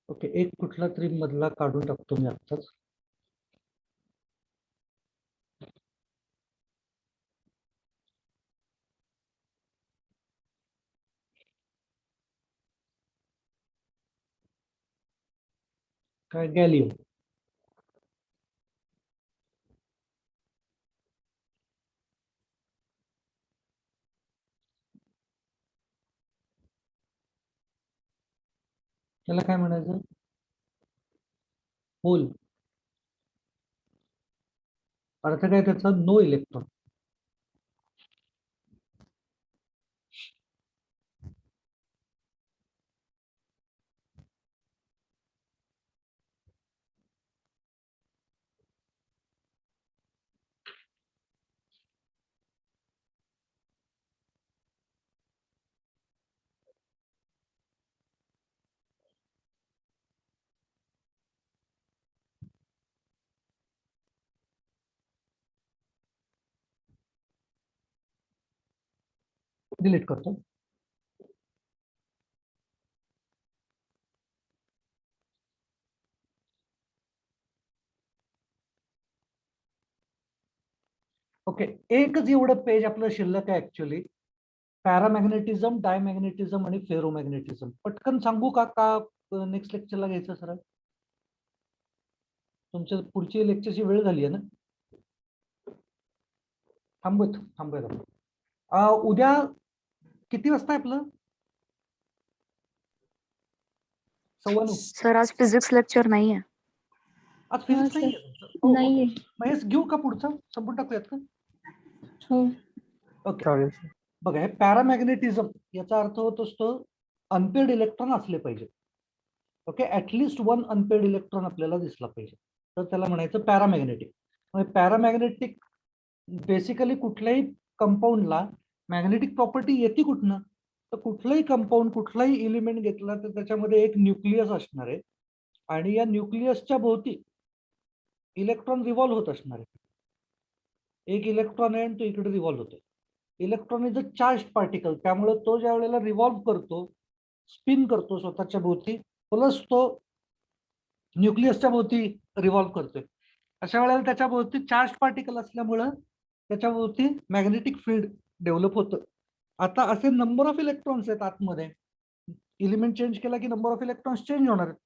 ओके. एक कुठला तरी मधला काढून टाकतो मी आत्ताच. काय गॅलियम. त्याला काय म्हणायचं? होल. अर्थ काय त्याचा? No electron. डिलीट करतो. ओके. एकच एवढं पेज आपलं शिल्लक आहे ऍक्च्युली. पॅरामॅग्नेटिझम, डायमॅग्नेटिझम आणि फेरोमॅग्नेटिझम. पटकन सांगू का नेक्स्ट लेक्चरला घ्यायचं सर? तुमच्या पुढची लेक्चरची वेळ झाली आहे ना? थांबूया. उद्या किती वाजता आहे आपलं? 9:15. सर आज फिजिक्स लेक्चर नाहीये. आज फिजिक्स सर. नाही. नाहीये. महेश घेऊ का पुढचं? संपून टाकूयात का? हो. ओके. चालेल सर. बघा, हे पॅरामॅग्नेटिझम याचा अर्थ होत असतो अनपेड इलेक्ट्रॉन असले पाहिजे. ओके. ऍटलिस्ट 1 अनपेड इलेक्ट्रॉन आपल्याला दिसला पाहिजे, तर त्याला म्हणायचं पॅरामॅग्नेटिक. पॅरामॅग्नेटिक बेसिकली कुठल्याही कंपाऊंडला मॅग्नेटिक प्रॉपर्टी येते कुठनं? तर कुठलंही कंपाऊंड, कुठलाही एलिमेंट घेतला तर त्याच्यामध्ये एक न्यूक्लियस असणार आहे आणि या न्यूक्लियसच्या भोवती इलेक्ट्रॉन रिव्हॉल्व्ह होत असणार आहे. एक इलेक्ट्रॉन आहे आणि तो इकडे रिव्हॉल्व्ह होतो. Electron is a charge particle, त्यामुळे तो ज्या वेळेला रिव्हॉल्व्ह करतो, स्पिन करतो स्वतःच्या भोवती, प्लस तो न्यूक्लियसच्या भोवती रिव्हॉल्व्ह करतोय. अशा वेळेला त्याच्या भोवती चार्ज पार्टिकल असल्यामुळं त्याच्या भोवती मॅग्नेटिक फील्ड डेव्हलप होतं. आता असे नंबर ऑफ इलेक्ट्रॉन्स आहेत आतमध्ये. एलिमेंट चेंज केला की नंबर ऑफ इलेक्ट्रॉन्स चेंज होणार आहेत.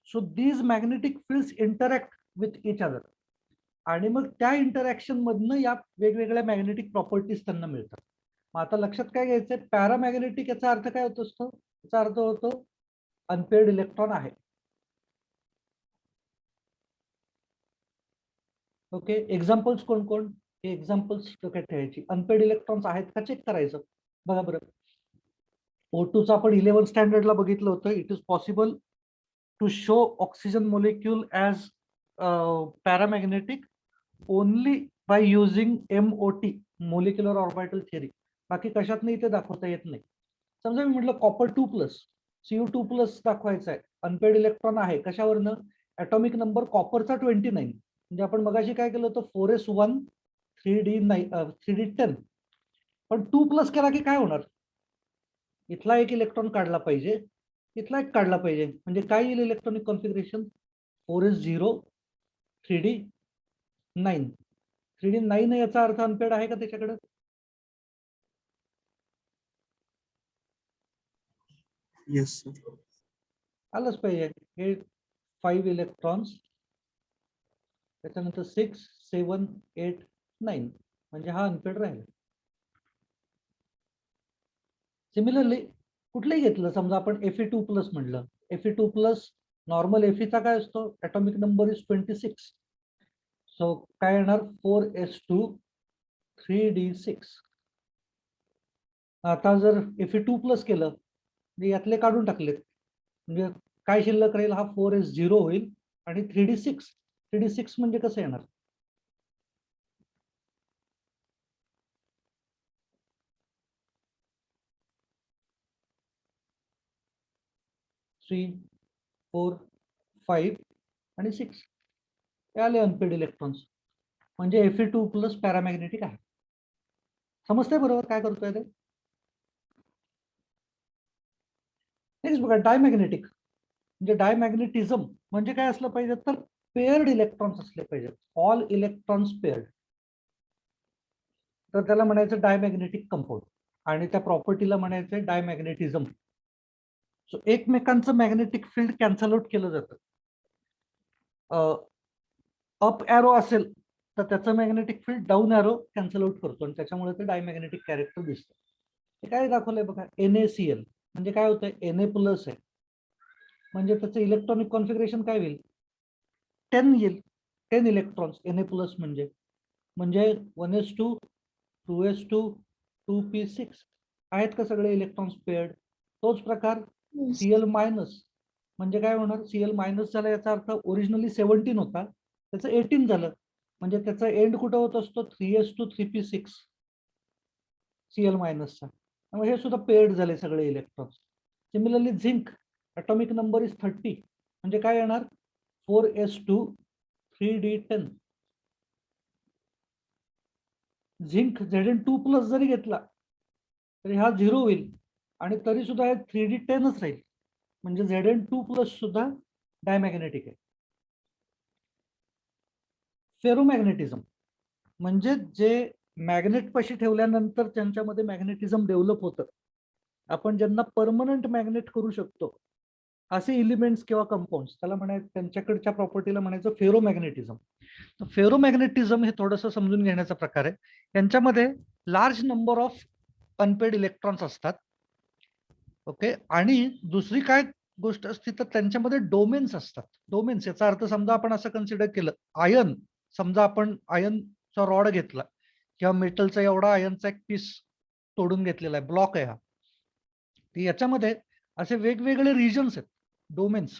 So these magnetic fields interact with each other आणि मग त्या इंटरॅक्शन मधनं या वेगवेगळ्या मॅग्नेटिक प्रॉपर्टीज त्यांना मिळतात. मग आता लक्षात काय घ्यायचंय? पॅरामॅग्नेटिक याचा अर्थ काय होत असतो? याचा अर्थ होतो अनपेड इलेक्ट्रॉन आहे. ओके. एक्झाम्पल्स कोण कोण? हे एक्झाम्पल्स डोक्यात ठेवायची. अनपेड इलेक्ट्रॉन्स आहेत का चेक करायचं. बघा बरं, O2चं आपण 11 स्टँडर्डला बघितलं होतं. It is possible to show oxygen molecule as paramagnetic only by using MOT, molecular orbital theory. बाकी कशात नाही ते दाखवता येत नाही. समजा मी म्हटलं कॉपर 2+, Cu2+ दाखवायचा आहे, अनपेड इलेक्ट्रॉन आहे. कशावरनं? ॲटॉमिक नंबर कॉपरचा 29. म्हणजे आपण मगाशी काय केलं होतं? 4s1 3d10. पण 2+ केला की काय होणार? इथला एक इलेक्ट्रॉन काढला पाहिजे, इथला एक काढला पाहिजे. म्हणजे काय येईल electronic configuration? 4s0 3d9. 3d9 याचा अर्थ अनपेड आहे का त्याच्याकडे? Yes sir. आलंच पाहिजे. हे 5 इलेक्ट्रॉन्स, त्याच्यानंतर 6 7 8 9, म्हणजे हा अनपेड राहील. सिमिलरली कुठलंही घेतलं, समजा आपण Fe2+ म्हटलं, Fe2+, नॉर्मल Fe काय असतो? Atomic number is 26. सो काय येणार? 4s2 3d6. आता जर Fe2+ केलं, म्हणजे यातले काढून टाकलेत, म्हणजे काय शिल्लक राहील, हा 4s0 होईल आणि 3d6 म्हणजे कसं येणार? थ्री 4 5 आणि 6 हे आले अनपेड इलेक्ट्रॉन्स, म्हणजे Fe2 प्लस पॅरामॅग्नेटिक आहे. समजतंय बरोबर काय करतोय ते? नेक्स्ट बघा, डायमॅग्नेटिक म्हणजे डायमॅग्नेटिझम म्हणजे काय असलं पाहिजे, तर पेअर्ड इलेक्ट्रॉन्स असले पाहिजेत, ऑल इलेक्ट्रॉन्स पेअर्ड. तर त्याला म्हणायचं डायमॅग्नेटिक कंपाऊंड आणि त्या प्रॉपर्टीला म्हणायचं डायमॅग्नेटिझम. सो एकमेकांचं मॅग्नेटिक फील्ड कॅन्सल आउट केलं जातं. अप एरो असेल तर त्याचं magnetic field down arrow cancel out करतो आणि त्याच्यामुळे ते डायमॅग्नेटिक कॅरेक्टर दिसतं. हे काय दाखवलंय बघा, NaCl म्हणजे काय होतंय, Na प्लस आहे म्हणजे त्याचं इलेक्ट्रॉनिक कॉन्फिगरेशन काय होईल, 10 येईल, 10 इलेक्ट्रॉन्स Na प्लस म्हणजे 1s2 2s2 2p6 आहेत का सगळे इलेक्ट्रॉन्स पेअर्ड? तोच प्रकार Cl मायनस म्हणजे काय होणार, Cl मायनस झाला याचा अर्थ ओरिजिनली 17 होता त्याचं 18 झालं, म्हणजे त्याचा एंड कुठं होत असतो, 3s2 3p6 Cl मायनसचा. त्यामुळे हे सुद्धा पेअर्ड झाले सगळे electrons. Similarly zinc atomic number is 30 म्हणजे काय येणार, 4s2 3d10. Zinc Zn2 plus जरी घेतला तरी हा 0 होईल आणि तरी सुद्धा हे 3d10च राहील, म्हणजे Zn2 प्लस सुद्धा डायमॅग्नेटिक आहे. फेरोमॅग्नेटिझम म्हणजे जे मॅग्नेट पाशी ठेवल्यानंतर त्यांच्यामध्ये मॅग्नेटिझम डेव्हलप होतं, आपण ज्यांना परमनंट मॅग्नेट करू शकतो असे एलिमेंट्स किंवा कंपाऊंड्स, त्याला म्हणायचं त्यांच्याकडच्या प्रॉपर्टीला म्हणायचं फेरोमॅग्नेटिझम. तर फेरोमॅग्नेटिझम हे थोडंसं समजून घेण्याचा प्रकार आहे. यांच्यामध्ये large number of unpaired electrons असतात. ओके, आणि दुसरी काय गोष्ट असते तर त्यांच्यामध्ये डोमेन्स असतात. डोमेन्स याचा अर्थ समजा आपण असं कन्सिडर केलं, आयन, समजा आपण आयनचा रॉड घेतला किंवा मेटलचा एवढा आयनचा एक पीस तोडून घेतलेला आहे, ब्लॉक आहे हा, तर याच्यामध्ये असे वेगवेगळे रिजन्स आहेत, डोमेन्स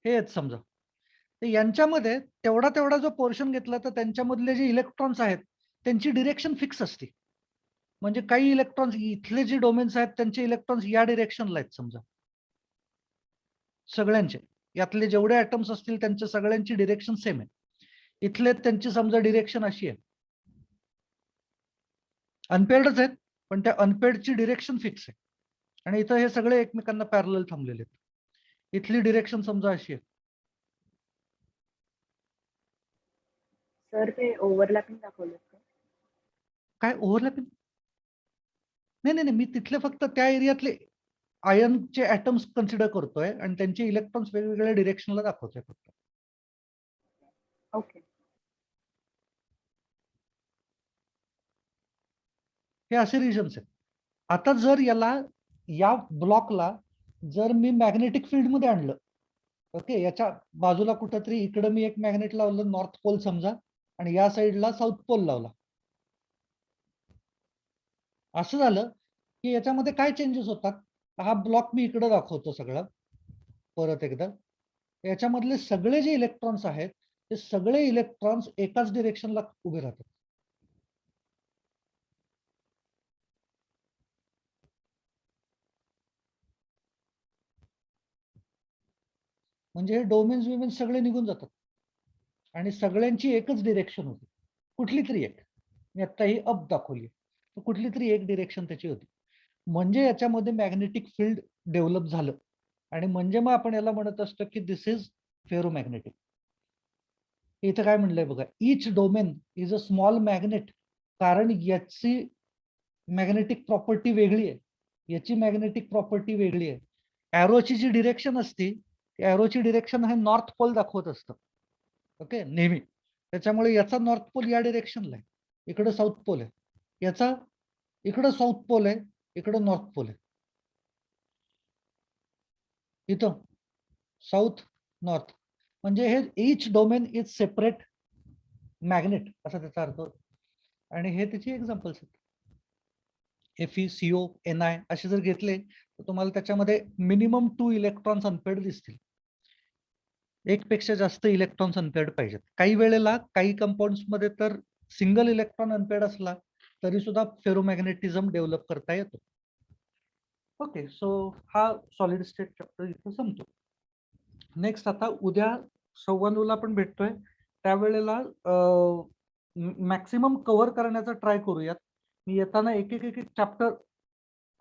हे आहेत समजा. तर यांच्यामध्ये तेवढा जो पोर्शन घेतला तर त्यांच्यामधले जे इलेक्ट्रॉन्स आहेत त्यांची डिरेक्शन फिक्स असते. म्हणजे काही इलेक्ट्रॉन्स इथले जे डोमेन्स आहेत त्यांचे इलेक्ट्रॉन्स या डिरेक्शनला आहेत समजा, सगळ्यांचे यातले जेवढे ऍटम्स असतील त्यांच्या सगळ्यांची डिरेक्शन सेम आहे. इथले त्यांची समजा डिरेक्शन अशी आहे, अनपेडच आहेत पण त्या अनपेडची डिरेक्शन फिक्स आहे आणि इथं हे सगळे एकमेकांना पॅरलल थांबलेले आहेत. इथली डिरेक्शन समजा अशी आहे. सर ते ओव्हरलॅपिंग दाखवलं का? काय ओव्हरलॅपिंग? नाही, मी तिथले फक्त त्या एरियातले आयनचे ऍटम्स कन्सिडर करतोय आणि त्यांचे इलेक्ट्रॉन्स वेगवेगळ्या डिरेक्शनला दाखवतोय फक्त. ओके. हे असे रिजन्स आहेत. आता जर याला, या ब्लॉकला जर मी मॅग्नेटिक फील्ड मध्ये आणलं, ओके, याच्या बाजूला कुठंतरी इकडं मी एक मॅग्नेट लावलं नॉर्थ पोल समजा आणि या साईडला साऊथ पोल लावला, असं झालं की याच्यामध्ये काय चेंजेस होतात. हा ब्लॉक मी इकडे दाखवतो सगळा परत एकदा. याच्यामधले सगळे जे इलेक्ट्रॉन्स आहेत ते सगळे इलेक्ट्रॉन्स एकाच डिरेक्शनला उभे राहतात. म्हणजे हे डोमेन्स विमेन्स सगळे निघून जातात आणि सगळ्यांची एकच डिरेक्शन होती, कुठली तरी एक. मी आता ही अप दाखवली तर कुठली तरी एक डिरेक्शन त्याची होती, म्हणजे याच्यामध्ये मॅग्नेटिक फील्ड डेव्हलप झालं आणि म्हणजे मग आपण याला म्हणत असतो की दिस इज फेरोमॅग्नेटिक. इथं काय म्हणलंय बघा, each domain is a small magnet, कारण याची मॅग्नेटिक प्रॉपर्टी वेगळी आहे, याची मॅग्नेटिक प्रॉपर्टी वेगळी आहे. एरोची जी डिरेक्शन असते, एरोची डिरेक्शन हे नॉर्थ पोल दाखवत असतं, ओके, नेहमी. त्याच्यामुळे याचा नॉर्थ पोल या डिरेक्शनला आहे, इकडं साऊथ पोल आहे, याचा इकडं साऊथ पोल आहे, इकडं नॉर्थ पोल आहे. इथं साऊथ नॉर्थ म्हणजे हे इच डोमेन इज सेपरेट मॅग्नेट असा त्याचा अर्थ. आणि हे त्याची एक्झाम्पल्स आहेत. FeCO Ni असे जर घेतले तर तुम्हाला त्याच्यामध्ये मिनिमम 2 इलेक्ट्रॉन्स अनपेड दिसतील. एक पेक्षा जास्त इलेक्ट्रॉन्स अनपेड पाहिजेत. काही वेळेला काही कंपाऊंड्स मध्ये तर सिंगल इलेक्ट्रॉन अनपेड असला तरी सुद्धा फेरोमॅग्नेटिझम डेव्हलप करता येतो. ओके, सो हा सॉलिड स्टेट चॅप्टर इथं संपतो. नेक्स्ट आता उद्या 9:15 आपण भेटतोय. त्यावेळेला मॅक्सिमम कव्हर करण्याचा ट्राय करूयात. मी येताना एक एक चॅप्टर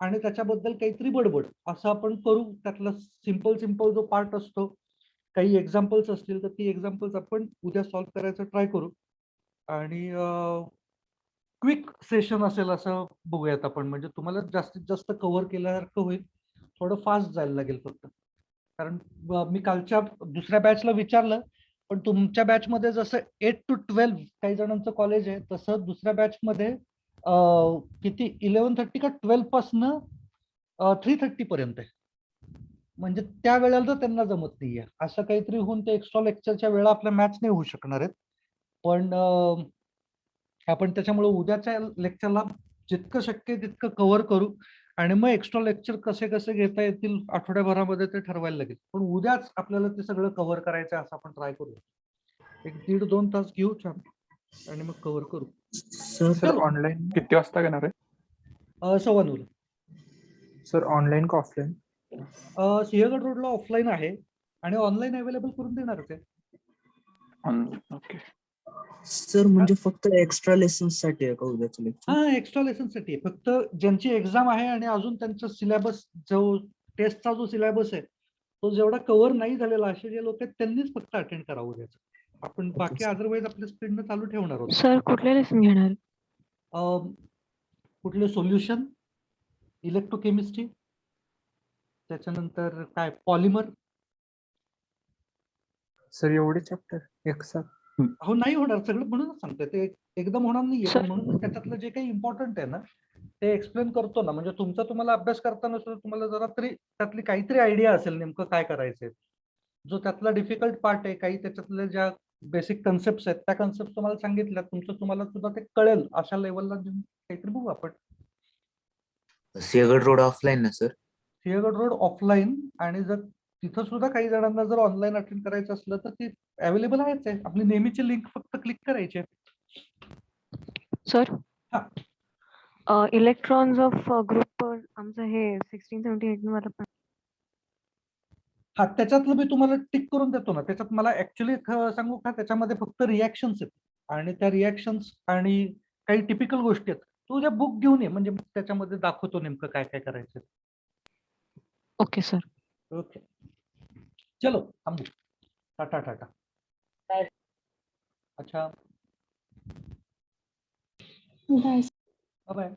आणि त्याच्याबद्दल काहीतरी बडबड असं आपण करू. त्यातला सिंपल जो पार्ट असतो, काही एक्झाम्पल्स असतील तर ती एक्झाम्पल्स आपण उद्या सॉल्व्ह करायचा ट्राय करू. आणि क्विक सेशन असेल असं बघूयात आपण. म्हणजे तुम्हाला जास्तीत जास्त कव्हर केल्यासारखं होईल. थोडं फास्ट जायला लागेल फक्त. कारण मी कालच्या दुसऱ्या बॅचला विचारलं, पण तुमच्या बॅचमध्ये जसं 8 to 12 काही जणांचं कॉलेज आहे, तसं दुसऱ्या बॅचमध्ये किती 11:30 का 12 पासन 3:30 पर्यंत आहे. म्हणजे त्या वेळेला तर त्यांना जमत नाहीये. असं काहीतरी होऊन ते एक्स्ट्रा लेक्चरच्या वेळा आपल्या मॅच नाही होऊ शकणार आहेत. पण आपण त्याच्यामुळे उद्याच्या लेक्चरला जितकं शक्य तितकं कव्हर करू आणि मग एक्स्ट्रा लेक्चर कसे कसे घेता येतील आठवड्याभरामध्ये ते ठरवायला लागेल. पण उद्याच आपल्याला ते सगळं कव्हर करायचं असं आपण ट्राय करू. 1-1.5-2 तास घेऊ छान आणि मग कव्हर करू. सर सर ऑनलाईन किती वाजता घेणार आहे? 9:15. सर ऑनलाईन का ऑफलाईन? सिंहगड रोडला ऑफलाईन आहे आणि ऑनलाईन अवेलेबल करून देणार ते. ओके. सर म्हणजे फक्त एक्स्ट्रा लेसन्स साठी आहे का उद्याचं लेक्चर? हा, एक्स्ट्रा लेसन साठी आहे. फक्त ज्यांची एक्झाम आहे आणि अजून त्यांचा सिलेबस जो टेस्टचा जो सिलेबस आहे तो जेवढा कव्हर नाही झालेला असे जे लोक आहेत त्यांनीच फक्त अटेंड करावं उद्याचं. आपण बाकी sir. अदरवाईज आपल्या स्पीडनं चालू ठेवणार आहोत. सर कुठले लेसन घेणार? कुठले सोल्युशन, इलेक्ट्रोकेमिस्ट्री, त्याच्यानंतर काय पॉलिमर. सर एवढे चॅप्टर एक साथ? हो, नाही होणार सगळं, म्हणूनच सांगतोय ते एकदम होणार नाहीये. Sir. पण म्हणून त्याच्यातलं जे काही इम्पॉर्टंट आहे ना ते एक्सप्लेन करतो ना. म्हणजे तुमचा तुम्हाला अभ्यास करताना सुद्धा तुम्हाला जरा तरी त्यातली काहीतरी आयडिया असेल नेमकं काय करायचंय. जो त्यातला डिफिकल्ट पार्ट आहे, काही त्याच्यातल्या ज्या बेसिक कन्सेप्ट आहेत त्या कन्सेप्ट तुम्हाला सांगितल्या, तुम्हाला सुद्धा ते कळेल अशा लेवलला काहीतरी बघू आपण. सिंहगड रोड ऑफलाईन ना सर? सिंहगड रोड ऑफलाईन, आणि जर तिथं सुद्धा काही जणांना जर ऑनलाईन अटेंड करायचं असलं तर ते अवेलेबल आहेच आहे. आपली नेहमीची लिंक फक्त क्लिक करायची आहे. सर हा. इलेक्ट्रॉन्स ऑफ ग्रुप आमचं हे 1678 वाला पण. हा, त्याच्यातलं मी तुम्हाला टिक करून देतो ना. त्याच्यात मला ऍक्च्युली सांगू का, त्याच्यामध्ये फक्त रिॲक्शन्स आहेत आणि त्या रिॲक्शन्स आणि काही टिपिकल गोष्टी आहेत. तू उद्या बुक घेऊन ये, म्हणजे त्याच्यामध्ये दाखवतो नेमकं काय काय करायचं. Okay sir. ओके, चलो थांबू. टाटा टाटा. अच्छा, बाय. बाय.